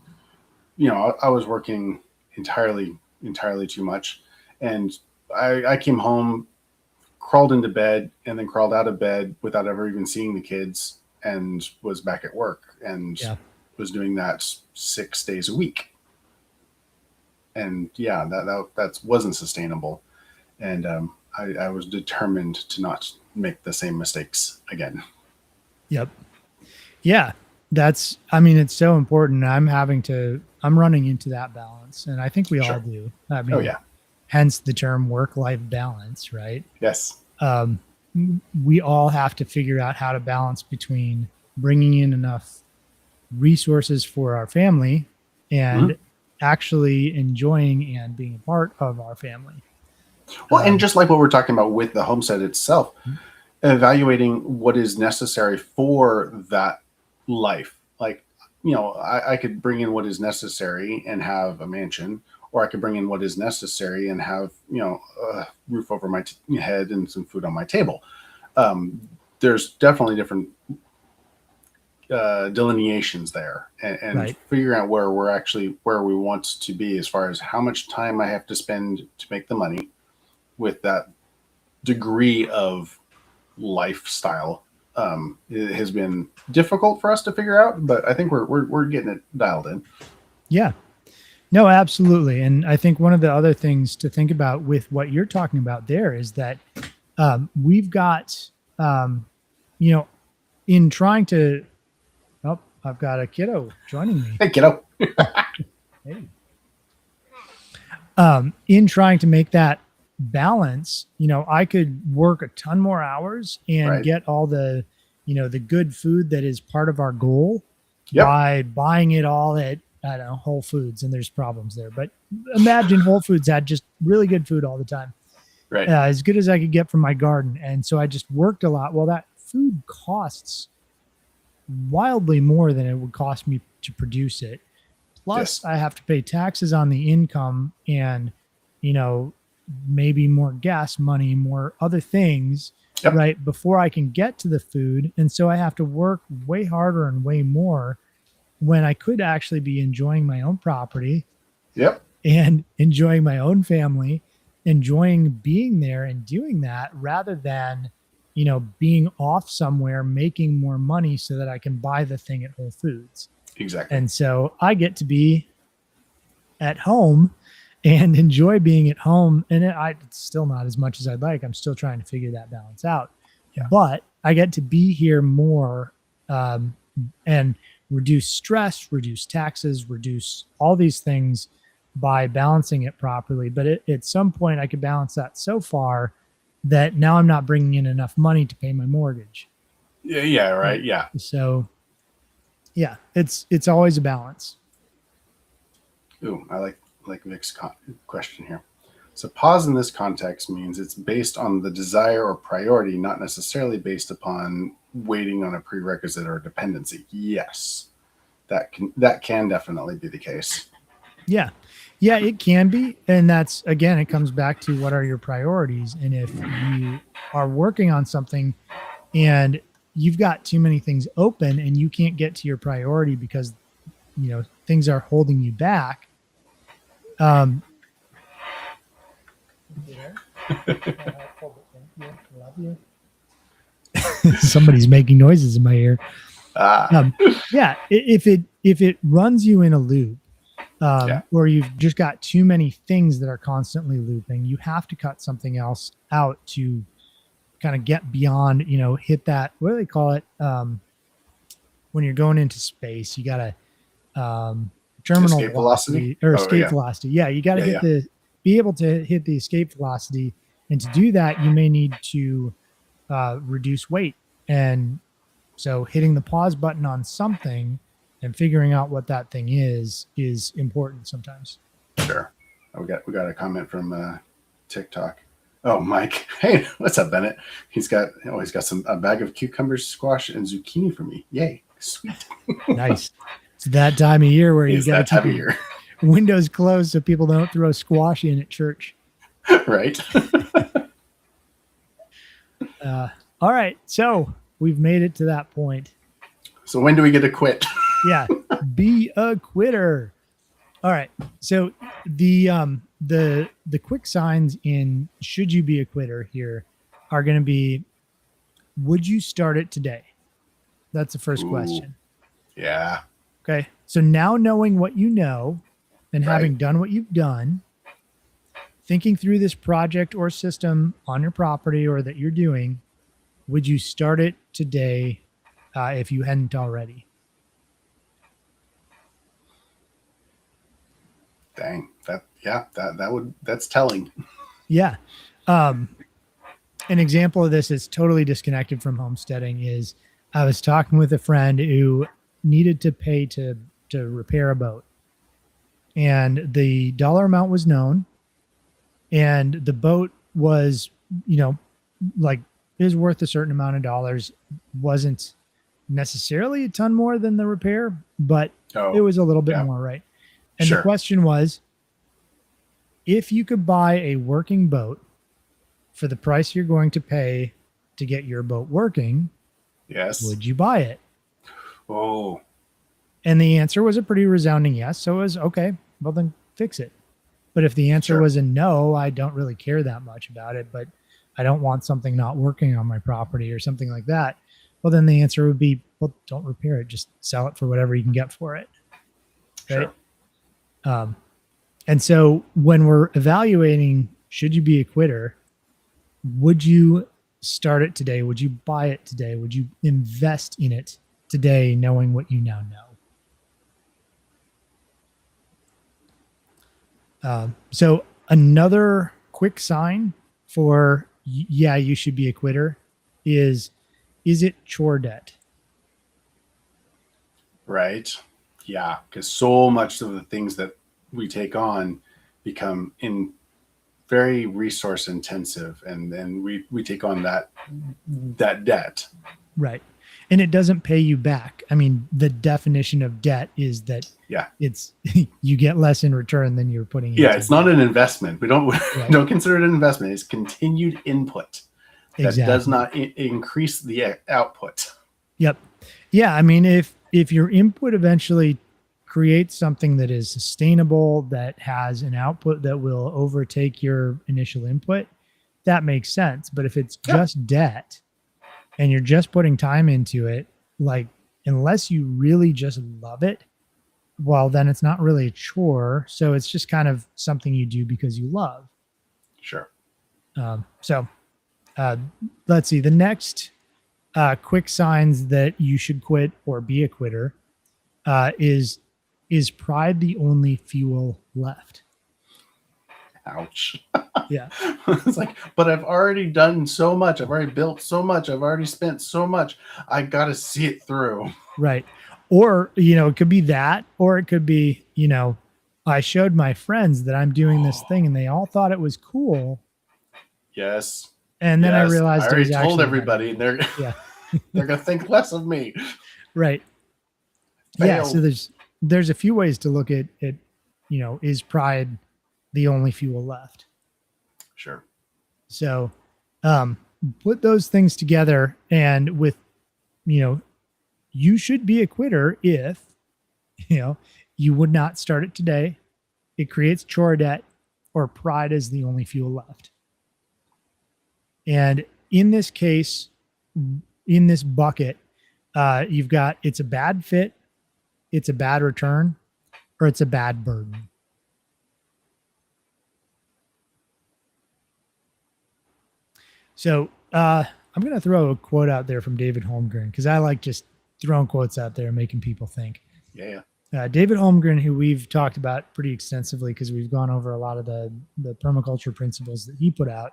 you know, I was working entirely too much, and I came home, crawled into bed, and then crawled out of bed without ever even seeing the kids, and was back at work and was doing that 6 days a week. And yeah, that wasn't sustainable. And I was determined to not make the same mistakes again. Yep. Yeah. It's so important. I'm running into that balance. And I think we all do. I mean, oh yeah. Hence the term work-life balance, right? Yes. We all have to figure out how to balance between bringing in enough resources for our family and actually enjoying and being a part of our family. Well, and just like what we're talking about with the homestead itself, evaluating what is necessary for that life. Like, you know, I could bring in what is necessary and have a mansion, or I could bring in what is necessary and have, you know, a roof over my head and some food on my table. There's definitely different delineations there, and figuring out where we want to be as far as how much time I have to spend to make the money with that degree of lifestyle. It has been difficult for us to figure out, but I think we're getting it dialed in. Yeah. No, absolutely. And I think one of the other things to think about with what you're talking about there is that we've got, you know, in trying to, I've got a kiddo joining me. Hey, kiddo. Hey. In trying to make that balance, you know, I could work a ton more hours and get all the, you know, the good food that is part of our goal by buying it all at, I don't know, Whole Foods, and there's problems there. But imagine Whole Foods had just really good food all the time, as good as I could get from my garden. And so I just worked a lot. Well, that food costs wildly more than it would cost me to produce it. Plus, I have to pay taxes on the income and, you know, maybe more gas money, more other things, right, before I can get to the food. And so I have to work way harder and way more when I could actually be enjoying my own property and enjoying my own family, enjoying being there and doing that rather than, you know, being off somewhere, making more money so that I can buy the thing at Whole Foods. Exactly. And so I get to be at home and enjoy being at home. And it's still not as much as I'd like. I'm still trying to figure that balance out. But I get to be here more and reduce stress, reduce taxes, reduce all these things by balancing it properly. But at some point I could balance that so far that now I'm not bringing in enough money to pay my mortgage. Yeah. Right. Yeah. So yeah, it's always a balance. Ooh, I like Vic's question here. So pause in this context means it's based on the desire or priority, not necessarily based upon waiting on a prerequisite or dependency. Yes, that can definitely be the case. Yeah, it can be. And that's, again, it comes back to what are your priorities. And if you are working on something and you've got too many things open and you can't get to your priority because, you know, things are holding you back. Somebody's making noises in my ear. If it runs you in a loop, or you've just got too many things that are constantly looping, you have to cut something else out to kind of get beyond, hit that, what do they call it? When you're going into space, you got to terminal Escape velocity or oh escape yeah velocity. Yeah, you got to yeah be able to hit the escape velocity, and to do that, you may need to reduce weight. And so, hitting the pause button on something and figuring out what that thing is important sometimes. Sure. We got a comment from TikTok. Oh, Mike. Hey, what's up, Bennett? He's got a bag of cucumbers, squash, and zucchini for me. Yay. Sweet. Nice. It's that time of year where you got to keep your windows closed so people don't throw squash in at church. Right. All right. So we've made it to that point. So when do we get to quit? Yeah. Be a quitter. All right. So the quick signs in should you be a quitter here are going to be, would you start it today? That's the first question. Yeah. Okay. So now knowing what you know and having done what you've done, thinking through this project or system on your property or that you're doing, would you start it today if you hadn't already? Dang. That's telling. Yeah. An example of this is totally disconnected from homesteading is I was talking with a friend who needed to pay to repair a boat, and the dollar amount was known, and the boat was, like is worth a certain amount of dollars. Wasn't necessarily a ton more than the repair, but it was a little bit more, right? And the question was, if you could buy a working boat for the price you're going to pay to get your boat working, yes, would you buy it? Oh. And the answer was a pretty resounding yes. So it was, okay, well then fix it. But if the answer was a no, I don't really care that much about it, but I don't want something not working on my property or something like that. Well, then the answer would be, well, don't repair it. Just sell it for whatever you can get for it. Right? Sure. And so when we're evaluating, should you be a quitter? Would you start it today? Would you buy it today? Would you invest in it today, knowing what you now know? So another quick sign for, yeah, you should be a quitter is it chore debt? Right. Yeah. Because so much of the things that we take on become very resource intensive, and then we take on that debt. Right. And it doesn't pay you back. I mean, the definition of debt is that it's you get less in return than you're putting in. Yeah, it's not an investment. We don't consider it an investment. It's continued input that does not increase the output. Yep. Yeah. I mean, if your input eventually creates something that is sustainable, that has an output that will overtake your initial input, that makes sense. But if it's just debt and you're just putting time into it, like, unless you really just love it, well, then it's not really a chore. So it's just kind of something you do because you love. Sure. Let's see. The next quick signs that you should quit or be a quitter is pride the only fuel left? Ouch. Yeah. It's like, but I've already done so much. I've already built so much. I've already spent so much. I got to see it through. Right. Or, it could be that, or it could be, I showed my friends that I'm doing this thing and they all thought it was cool. Yes. And then I realized I already told everybody, and they're they're going to think less of me. Right. Yeah. So there's a few ways to look at it. Is pride the only fuel left? Sure. So, put those things together, and with, you should be a quitter if, you would not start it today. It creates chore debt, or pride is the only fuel left. And in this case, in this bucket, you've got, it's a bad fit, it's a bad return, or it's a bad burden. So I'm going to throw a quote out there from David Holmgren because I like just throwing quotes out there and making people think. Yeah. David Holmgren, who we've talked about pretty extensively because we've gone over a lot of the permaculture principles that he put out,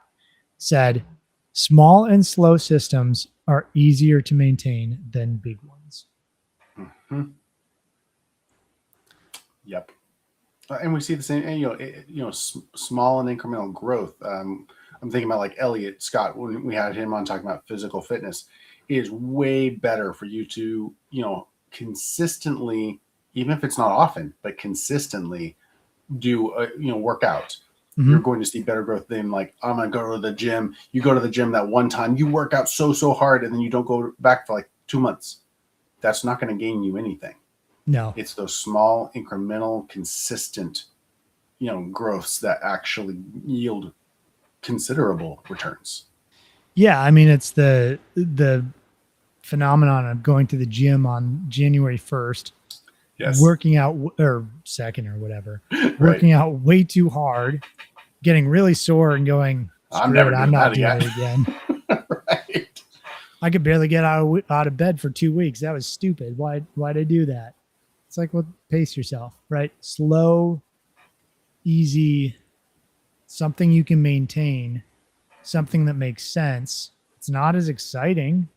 said, small and slow systems are easier to maintain than big ones. Mm-hmm. Yep. And we see the same, small and incremental growth. I'm thinking about like Elliot Scott, when we had him on talking about physical fitness. It is way better for you to, consistently, even if it's not often, but consistently do, workout. Mm-hmm. You're going to see better growth than like, I'm going to go to the gym. You go to the gym that one time, you work out so hard, and then you don't go back for like 2 months. That's not going to gain you anything. No, it's those small, incremental, consistent, growths that actually yield considerable returns. Yeah, I mean, it's the phenomenon of going to the gym on January 1st, yes, working out or 2nd or whatever, right, working out way too hard, getting really sore, and going, I'm not doing it again. Right. I could barely get out of bed for 2 weeks. That was stupid. Why'd I do that? It's like, well, pace yourself, right? Slow, easy, something you can maintain, something that makes sense. It's not as exciting.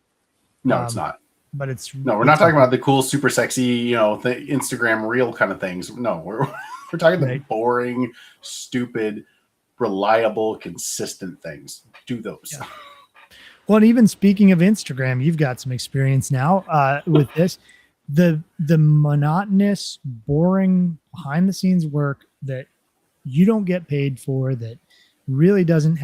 No, it's not. But we're not talking about the cool, super sexy, Instagram reel kind of things. No, we're talking the boring, stupid, reliable, consistent things. Do those. Yeah. Well, and even speaking of Instagram, you've got some experience now with this. The monotonous, boring, behind the scenes work that you don't get paid for, that really doesn't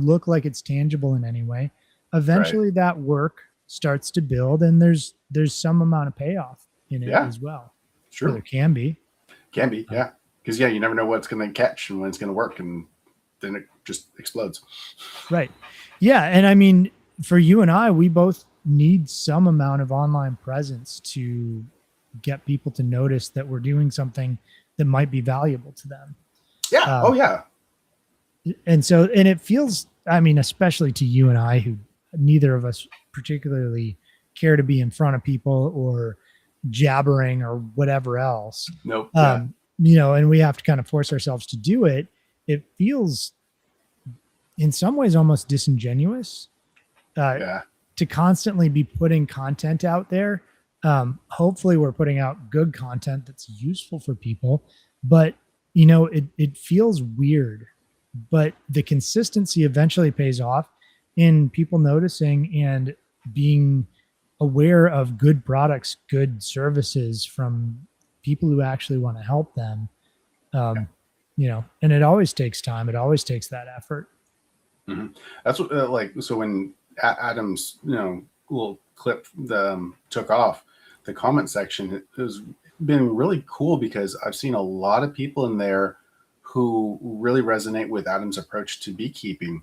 look like it's tangible in any way. Eventually that work starts to build, and there's some amount of payoff in it as well. Sure. Or there can be. Yeah. Because you never know what's going to catch and when it's going to work, and then it just explodes. Right. Yeah. And I mean, for you and I, we both need some amount of online presence to get people to notice that we're doing something that might be valuable to them. Yeah. Yeah. And it feels, I mean, especially to you and I, who neither of us particularly care to be in front of people or jabbering or whatever else. Nope. And we have to kind of force ourselves to do it. It feels in some ways almost disingenuous to constantly be putting content out there. Hopefully we're putting out good content that's useful for people, but it feels weird, but the consistency eventually pays off in people noticing and being aware of good products, good services from people who actually want to help them. And it always takes time. It always takes that effort. Mm-hmm. That's what, so when Adam's, little clip took off, the comment section has been really cool, because I've seen a lot of people in there who really resonate with Adam's approach to beekeeping,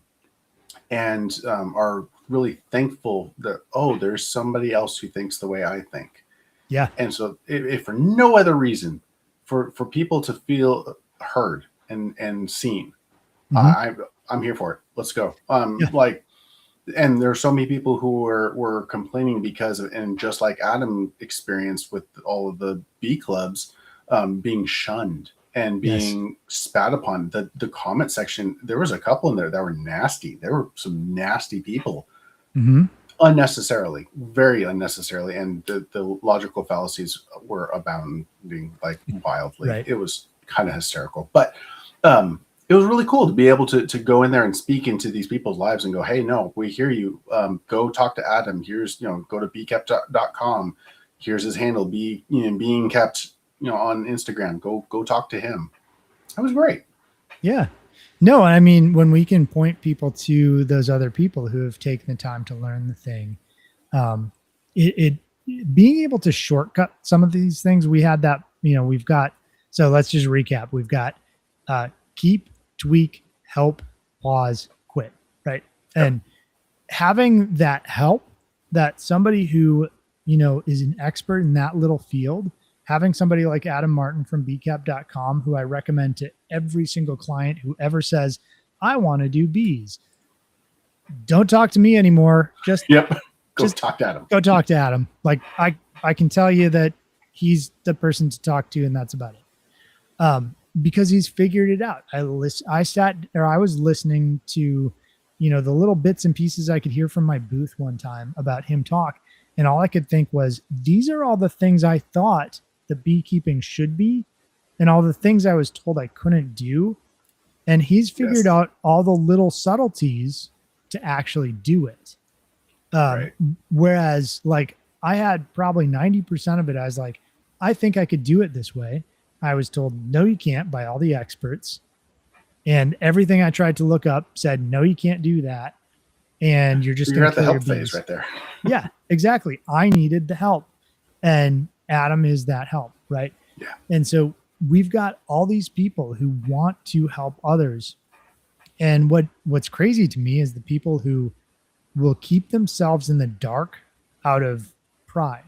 and are really thankful that, there's somebody else who thinks the way I think. Yeah. And so if for no other reason, for people to feel heard and seen, mm-hmm. I'm here for it. Let's go. And there's so many people who were complaining because of, and just like Adam experienced with all of the bee clubs, being shunned and being spat upon. The comment section, there was a couple in there that were nasty. There were some nasty people, mm-hmm. unnecessarily, very unnecessarily, and the logical fallacies were abounding like wildly. Right. It was kind of hysterical, but it was really cool to be able to go in there and speak into these people's lives and go, hey, no, we hear you. Go talk to Adam. Here's, go to beekept.com. Here's his handle, being kept, on Instagram. Go talk to him. That was great. Yeah. No, I mean, when we can point people to those other people who have taken the time to learn the thing, being able to shortcut some of these things, we had that, we've got, so let's just recap. We've got keep, tweak, help, pause, quit, right? Yep. And having that help, that somebody who, is an expert in that little field, having somebody like Adam Martin from beekept.com, who I recommend to every single client who ever says, I want to do bees. don't talk to me anymore. Just Just talk to Adam. Go talk to Adam. Like I can tell you that he's the person to talk to, and that's about it. Because he's figured it out. I was listening to, the little bits and pieces I could hear from my booth one time about him talk. And all I could think was, these are all the things I thought the beekeeping should be, and all the things I was told I couldn't do. And he's figured out all the little subtleties to actually do it. Right. Whereas like I had probably 90% of it. I was like, I think I could do it this way. I was told, no, you can't, by all the experts. And everything I tried to look up said, no, you can't do that. And you're just You're at the help phase right there. Yeah, exactly. I needed the help. And Adam is that help, right? Yeah. And so we've got all these people who want to help others. And what's crazy to me is the people who will keep themselves in the dark out of pride,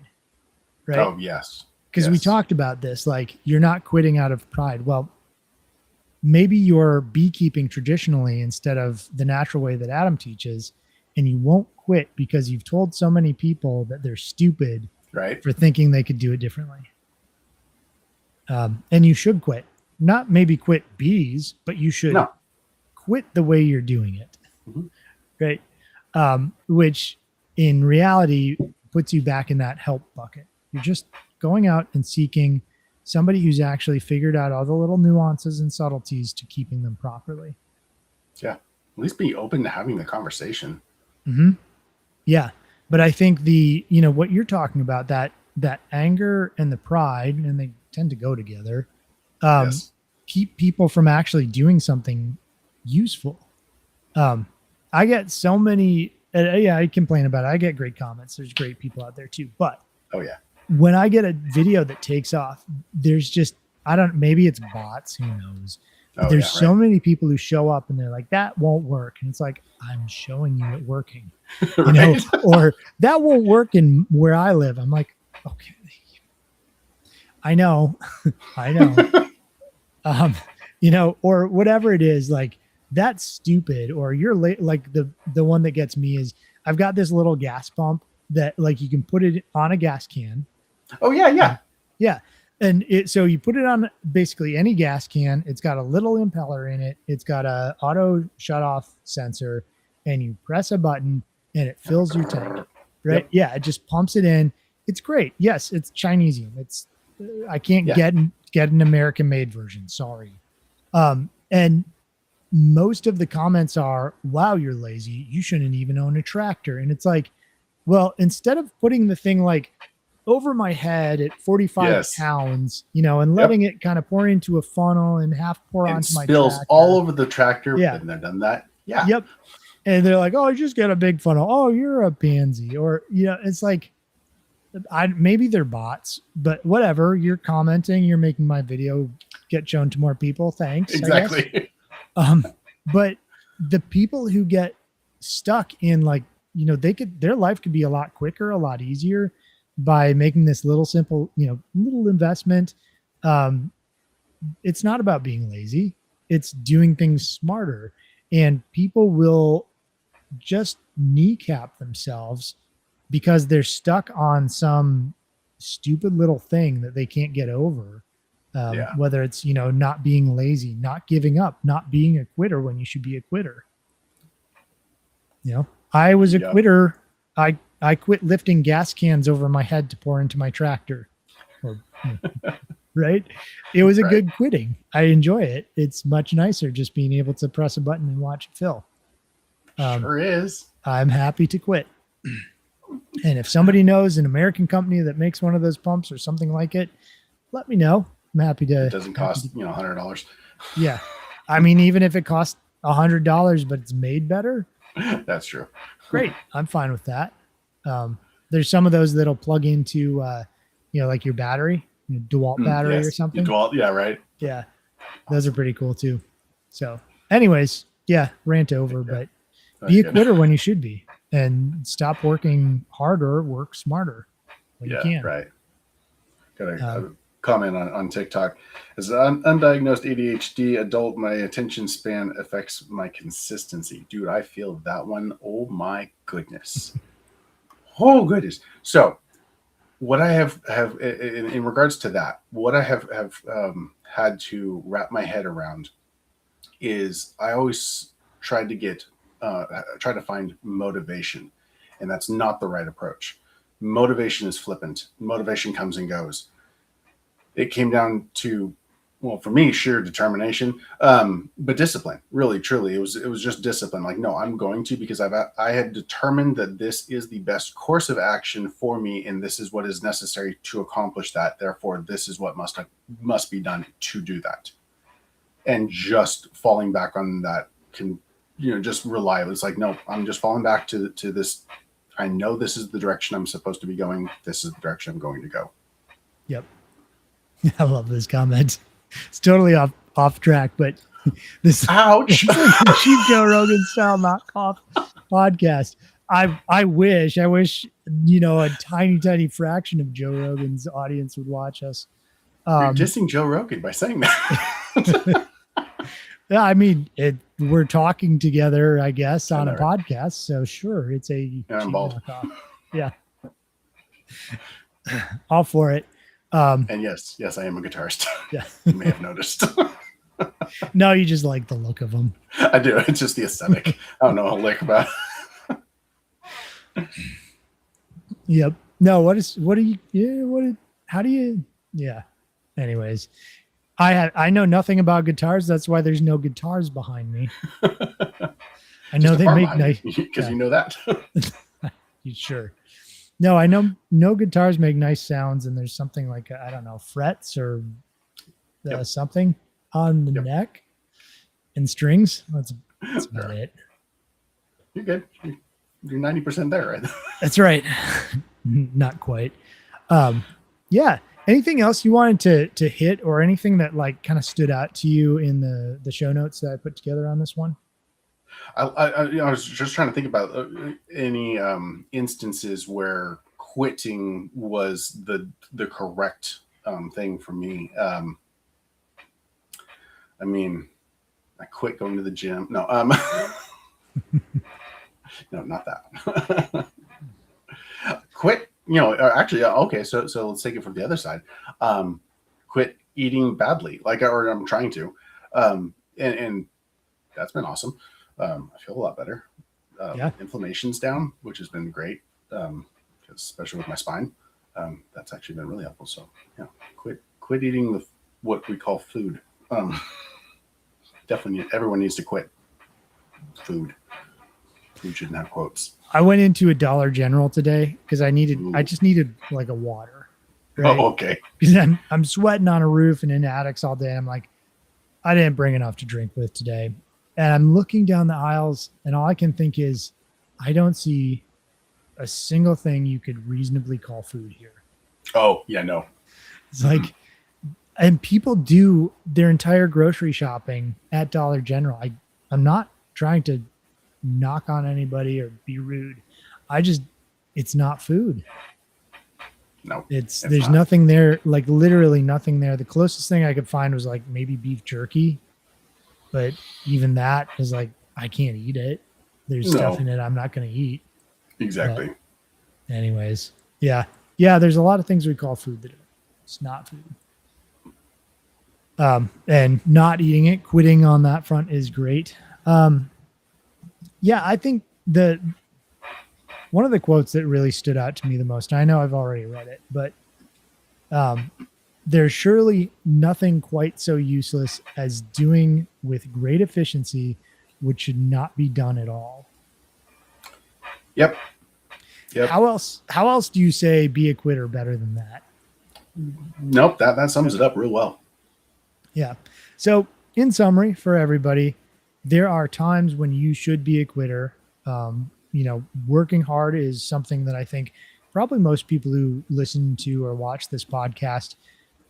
right? Oh, yes. Because we talked about this, like you're not quitting out of pride. Well, maybe you're beekeeping traditionally instead of the natural way that Adam teaches, and you won't quit because you've told so many people that they're stupid for thinking they could do it differently. And you should quit. Not maybe quit bees, but you should quit the way you're doing it. Mm-hmm. Right? Which in reality puts you back in that help bucket. You're just going out and seeking somebody who's actually figured out all the little nuances and subtleties to keeping them properly. Yeah. At least be open to having the conversation. Mm-hmm. Yeah. But I think what you're talking about, that anger and the pride, and they tend to go together, keep people from actually doing something useful. I get so many, I complain about it. I get great comments. There's great people out there too. But when I get a video that takes off, there's just, maybe it's bots, who knows? There's so many people who show up and they're like, that won't work. And it's like, I'm showing you it working, or that won't work in where I live. I'm like, okay, I know, or whatever it is, like that's stupid. Or you're late. Like the one that gets me is I've got this little gas pump that like you can put it on a gas can. Oh yeah. Yeah. And so you put it on basically any gas can. It's got a little impeller in it. It's got a auto shut off sensor, and you press a button and it fills your tank, right? Yep. Yeah. It just pumps it in. It's great. Yes. It's Chinesium. I can't get an American made version. Sorry. And most of the comments are, wow, you're lazy. You shouldn't even own a tractor. And it's like, well, instead of putting the thing like over my head at 45 pounds, and letting it kind of pour into a funnel and half pour onto my spills tractor all over the tractor. Yeah. Been there, done that. Yeah. Yep. And they're like, oh, just get a big funnel. Oh, you're a pansy. Or, it's like, maybe they're bots, but whatever. You're commenting, you're making my video get shown to more people. Thanks. Exactly. But the people who get stuck in like, their life could be a lot quicker, a lot easier by making this little simple, little investment. It's not about being lazy. It's doing things smarter, and people will just kneecap themselves because they're stuck on some stupid little thing that they can't get over. Whether it's, not being lazy, not giving up, not being a quitter when you should be a quitter. I was a quitter. I quit lifting gas cans over my head to pour into my tractor. Right? It was a good quitting. I enjoy it. It's much nicer just being able to press a button and watch it fill. Sure is. I'm happy to quit. And if somebody knows an American company that makes one of those pumps or something like it, let me know. I'm happy to. It doesn't cost, $100. Yeah. I mean, even if it costs $100, but it's made better. That's true. Great. I'm fine with that. There's some of those that'll plug into, like your battery, DeWalt battery or something. DeWalt, yeah, right. Yeah. Those are pretty cool too. So anyways, rant over, but be a quitter when you should be, and stop working harder, work smarter when you can. Right. comment on TikTok. As an undiagnosed ADHD adult, my attention span affects my consistency. Dude, I feel that one. Oh my goodness. Oh goodness. So what I have in regards to that, what I have had to wrap my head around is I always tried to try to find motivation, and that's not the right approach. Motivation is flippant. Motivation comes and goes. It came down to, well, for me, sheer determination, but discipline. Really, truly, it was just discipline. Like, no, I'm going to, because I had determined that this is the best course of action for me, and this is what is necessary to accomplish that. Therefore, this is what must be done to do that. And just falling back on that can, just rely. It's like, no, I'm just falling back to this. I know this is the direction I'm supposed to be going. This is the direction I'm going to go. Yep. I love this comment. It's totally off track, but this ouch cheap Joe Rogan style knockoff podcast. I wish a tiny fraction of Joe Rogan's audience would watch us. You're dissing Joe Rogan by saying that. Yeah, I mean, we're talking together, I guess, on a right. podcast. So sure, it's a cheap knockoff. Yeah, all for it. And yes, I am a guitarist. Yeah, you may have noticed. No, you just like the look of them. I do. It's just the aesthetic. I don't know a lick about it. Yep. No. Yeah. Anyways, I know nothing about guitars. That's why there's no guitars behind me. I know they make nice, because you know that. You sure? No, I know no guitars make nice sounds, and there's something like, I don't know, frets or something on the neck and strings. That's about it. You're good. You're 90% there, right? That's right. Not quite. Yeah. Anything else you wanted to hit, or anything that like kind of stood out to you in the show notes that I put together on this one? I was just trying to think about any instances where quitting was the correct thing for me. I mean, I quit going to the gym. No, no, not that. Quit. Actually, okay. So let's take it from the other side. Quit eating badly, or I'm trying to, and that's been awesome. I feel a lot better. Inflammation's down, which has been great, especially with my spine. That's actually been really helpful. So yeah, quit eating what we call food. Definitely, everyone needs to quit food. Food shouldn't have quotes. I went into a Dollar General today because I just needed like a water. Right? Oh, okay. Because I'm sweating on a roof and in attics all day. I'm like, I didn't bring enough to drink with today. And I'm looking down the aisles, and all I can think is, I don't see a single thing you could reasonably call food here. Oh, yeah, no. It's like, and people do their entire grocery shopping at Dollar General. I'm not trying to knock on anybody or be rude. It's not food. No, there's not. Nothing there, like literally nothing there. The closest thing I could find was like maybe beef jerky. But even that is like, I can't eat it. There's stuff in it I'm not going to eat. Exactly. But anyways, yeah. There's a lot of things we call food that it's not food. And not eating it, quitting on that front is great. I think one of the quotes that really stood out to me the most, I know I've already read it, but there's surely nothing quite so useless as doing with great efficiency, which should not be done at all. Yep. How else do you say be a quitter better than that? Nope. That sums it up real well. Yeah. So in summary for everybody, there are times when you should be a quitter. Working hard is something that I think probably most people who listen to or watch this podcast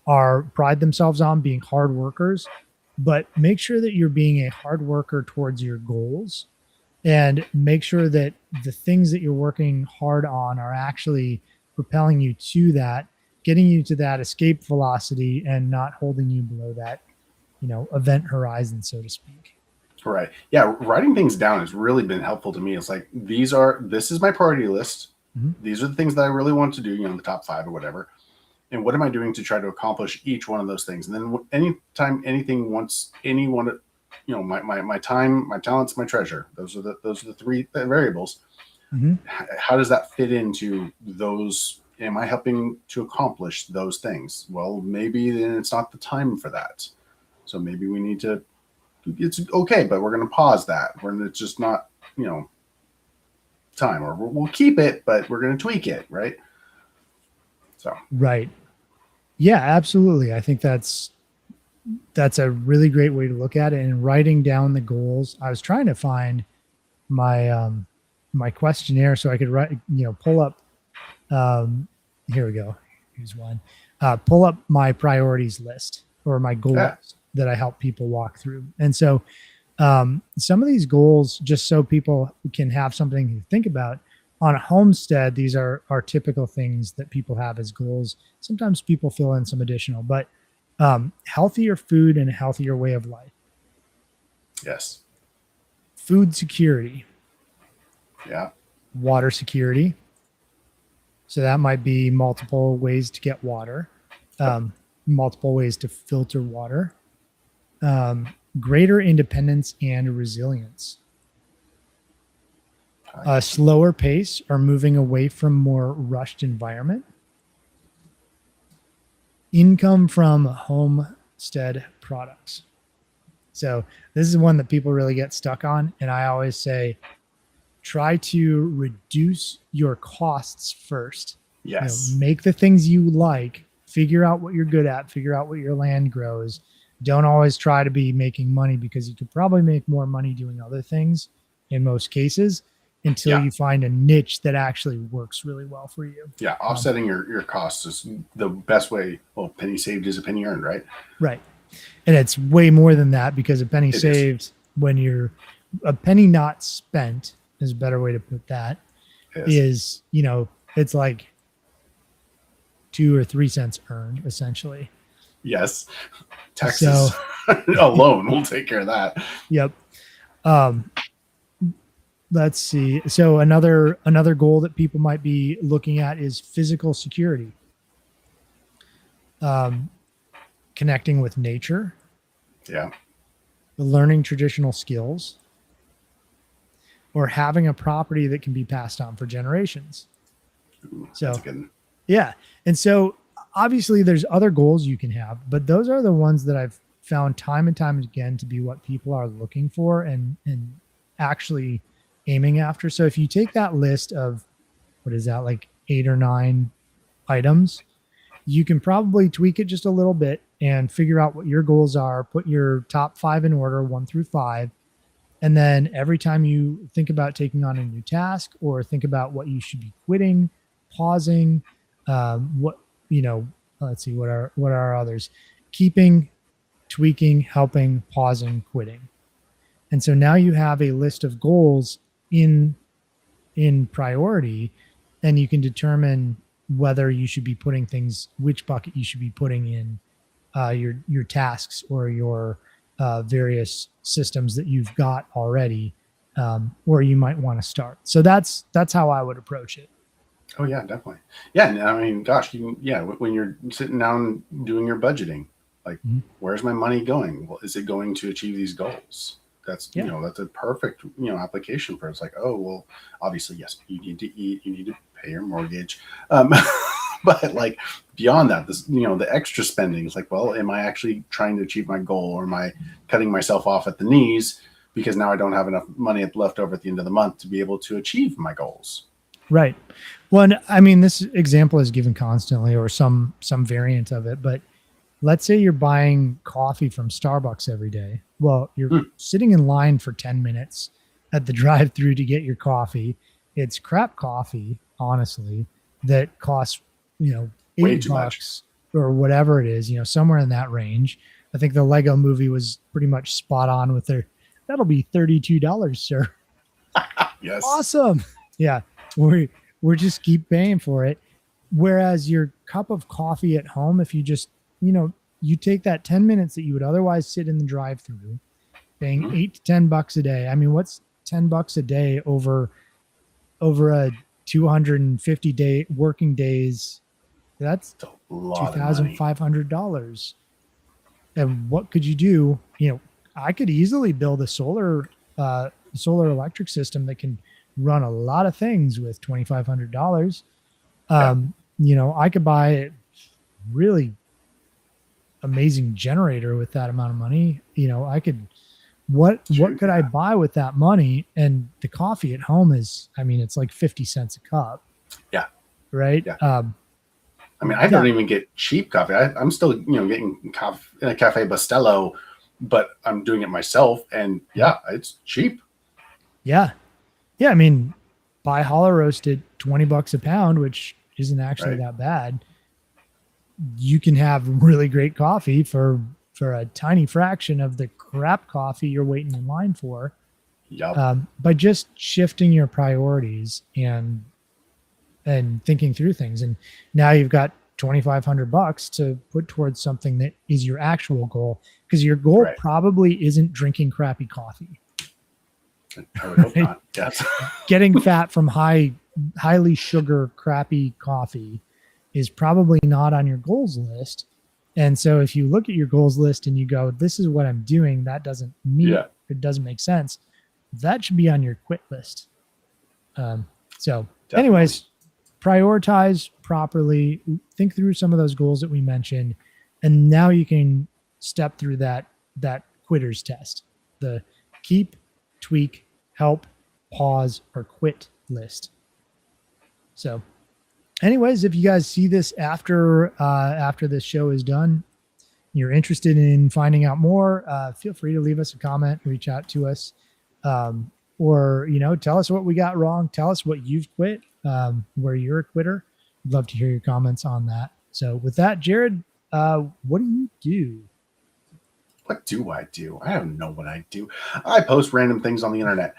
pride themselves on being hard workers, but make sure that you're being a hard worker towards your goals, and make sure that the things that you're working hard on are actually propelling you to that, getting you to that escape velocity and not holding you below that, event horizon, so to speak. Right. Yeah. Writing things down has really been helpful to me. It's like, this is my priority list. Mhm. These are the things that I really want to do, the top 5 or whatever. And what am I doing to try to accomplish each one of those things? And then anytime anything wants anyone, my time, my talents, my treasure, those are the 3 variables. Mhm. How does that fit into those? Am I helping to accomplish those things? Well, maybe then it's not the time for that. So maybe we need to, it's okay, but we're going to pause that. It's just not, time, or we'll keep it, but we're going to tweak it. Right. So, Right. Yeah, absolutely. I think that's a really great way to look at it. And writing down the goals, I was trying to find my my questionnaire so I could write, pull up. Here we go. Here's one. Pull up my priorities list or my goals that I help people walk through. And so some of these goals, just so people can have something to think about. On a homestead, these are typical things that people have as goals. Sometimes people fill in some additional, but healthier food and a healthier way of life. yes. Food security. Yeah. Water security. So that might be multiple ways to get water, multiple ways to filter water, greater independence and resilience. A slower pace or moving away from more rushed environment. Income from homestead products. So this is one that people really get stuck on. And I always say, try to reduce your costs first. Yes. Make the things you like, figure out what you're good at, figure out what your land grows. Don't always try to be making money, because you could probably make more money doing other things in most cases, until you find a niche that actually works really well for you. Yeah. Offsetting your costs is the best way. Well, penny saved is a penny earned, right? Right. And it's way more than that, because a penny saved, when you're a penny not spent is a better way to put that, is, it's like 2 or 3 cents earned essentially. Yes. Taxes alone will take care of that. Yep. Let's see. So another goal that people might be looking at is physical security. Connecting with nature. Yeah. Learning traditional skills. Or having a property that can be passed on for generations. Ooh, so that's good. Yeah. And so obviously there's other goals you can have, but those are the ones that I've found time and time again to be what people are looking for and actually aiming after. So if you take that list of, what is that, like 8 or 9 items, you can probably tweak it just a little bit and figure out what your goals are, put your top 5 in order, 1 through 5. And then every time you think about taking on a new task or think about what you should be quitting, pausing, let's see, what are others? Keeping, tweaking, helping, pausing, quitting. And so now you have a list of goals in priority, and you can determine whether you should be putting things, which bucket you should be putting in your tasks or your various systems that you've got already, or you might want to start. So that's how I would approach it. Oh yeah, definitely. Yeah. I mean, gosh, when you're sitting down doing your budgeting, like, where's my money going? Well, is it going to achieve these goals? That's, that's a perfect, application for it. It's like, oh, well, obviously, yes, you need to eat, you need to pay your mortgage. But like beyond that, this, the extra spending is like, well, am I actually trying to achieve my goal, or am I cutting myself off at the knees because now I don't have enough money left over at the end of the month to be able to achieve my goals? Right. Well, I mean, this example is given constantly, or some variant of it, but let's say you're buying coffee from Starbucks every day. Well, you're sitting in line for 10 minutes at the drive-through to get your coffee. It's crap coffee, honestly, that costs, $8 or whatever it is, somewhere in that range. I think the Lego movie was pretty much spot on with their, that'll be $32, sir. Yes. Awesome. Yeah. We're just keep paying for it. Whereas your cup of coffee at home, if you just, you take that 10 minutes that you would otherwise sit in the drive-through, paying $8 to $10 a day. I mean, what's $10 a day over a 250 day working days? That's $2,500. And what could you do? I could easily build a solar electric system that can run a lot of things with $2,500. I could buy a really amazing generator with that amount of money. What could I buy with that money? And the coffee at home is, it's like 50 cents a cup. Yeah. Right. Yeah. I don't even get cheap coffee. I'm still, getting coffee in a Cafe Bustelo, but I'm doing it myself, and it's cheap. Yeah. Yeah. Buy hollow roasted, $20 a pound, which isn't actually that bad. You can have really great coffee for a tiny fraction of the crap coffee you're waiting in line for. Yep. By just shifting your priorities and thinking through things. And now you've got $2,500 to put towards something that is your actual goal, because your goal probably isn't drinking crappy coffee. I would hope not. Yes. Getting fat from highly sugar, crappy coffee is probably not on your goals list. And so if you look at your goals list and you go, this is what I'm doing, that doesn't meet, it doesn't make sense, that should be on your quit list. Anyways, prioritize properly, think through some of those goals that we mentioned, and now you can step through that quitter's test, the keep, tweak, help, pause, or quit list. So anyways, if you guys see this after this show is done, you're interested in finding out more, feel free to leave us a comment, reach out to us, or tell us what we got wrong. Tell us what you've quit, where you're a quitter. I'd love to hear your comments on that. So with that, Jared, what do you do? What do I do? I don't know what I do. I post random things on the internet.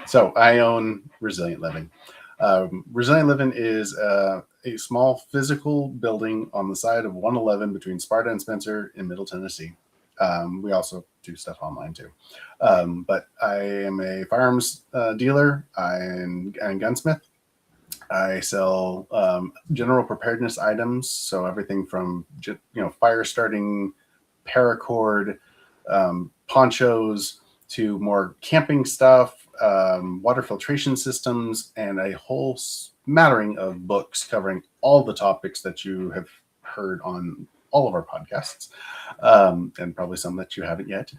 So I own Resilient Living. Resilient Living is a small physical building on the side of 111 between Sparta and Spencer in Middle Tennessee. We also do stuff online too. But I am a firearms dealer and gunsmith. I sell general preparedness items, so everything from fire starting, paracord, ponchos, to more camping stuff, water filtration systems, and a whole smattering of books covering all the topics that you have heard on all of our podcasts, and probably some that you haven't yet.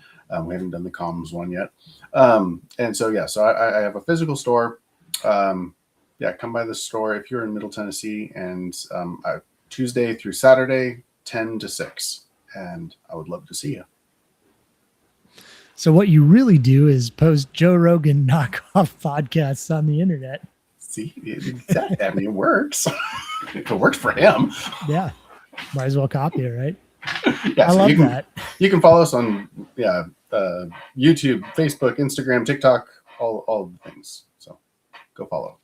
We haven't done the comms one yet. So I have a physical store. Come by the store if you're in Middle Tennessee, and Tuesday through Saturday, 10 to 6. And I would love to see you. So what you really do is post Joe Rogan knockoff podcasts on the internet. See, it works. If it works for him. Yeah. Might as well copy it, right? Yeah, I love that. You can follow us on YouTube, Facebook, Instagram, TikTok, all the things. So go follow.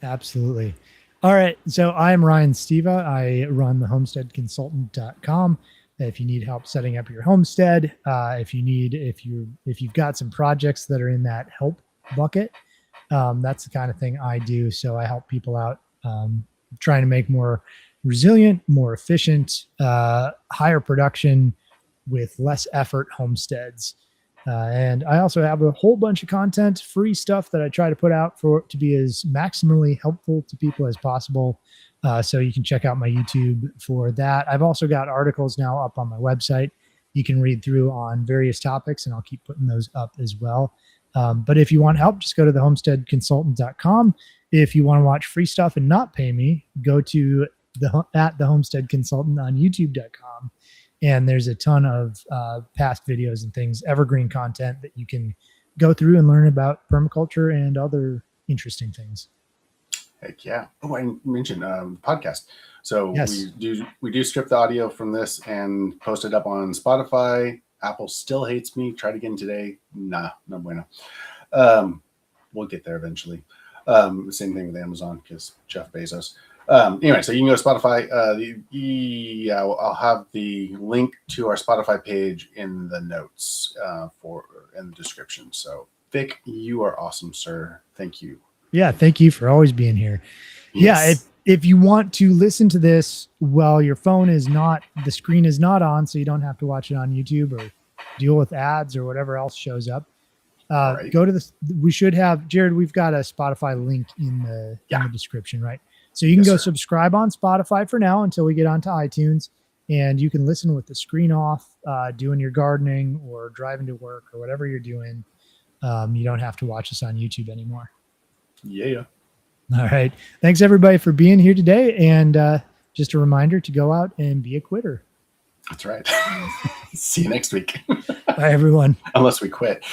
Absolutely. All right. So I'm Ryan Steva. I run the homesteadconsultant.com. If you need help setting up your homestead, if you've got some projects that are in that help bucket, that's the kind of thing I do. So I help people out, trying to make more resilient, more efficient, higher production with less effort homesteads. And I also have a whole bunch of content, free stuff that I try to put out to be as maximally helpful to people as possible. So you can check out my YouTube for that. I've also got articles now up on my website you can read through on various topics, and I'll keep putting those up as well. But if you want help, just go to the homesteadconsultant.com. If you want to watch free stuff and not pay me, go to the Homestead Consultant on youtube.com. And there's a ton of past videos and things, evergreen content that you can go through and learn about permaculture and other interesting things. Heck yeah. Oh, I mentioned podcast. So yes. we do strip the audio from this and post it up on Spotify. Apple still hates me. Tried again today. Nah, no bueno. We'll get there eventually. Same thing with Amazon because Jeff Bezos. Anyway, so you can go to Spotify. I'll have the link to our Spotify page in the notes in the description. So Vic, you are awesome, sir. Thank you. Yeah, thank you for always being here. Yes. Yeah, if you want to listen to this while your phone is not, the screen is not on, so you don't have to watch it on YouTube or deal with ads or whatever else shows up. Right. Go to the. We should have, Jared. We've got a Spotify link in the description, right? So you can go subscribe on Spotify for now until we get onto iTunes, and you can listen with the screen off, doing your gardening or driving to work or whatever you're doing. You don't have to watch us on YouTube anymore. Yeah. All right. Thanks everybody for being here today, and just a reminder to go out and be a quitter. That's right. See you next week. Bye, everyone. Unless we quit.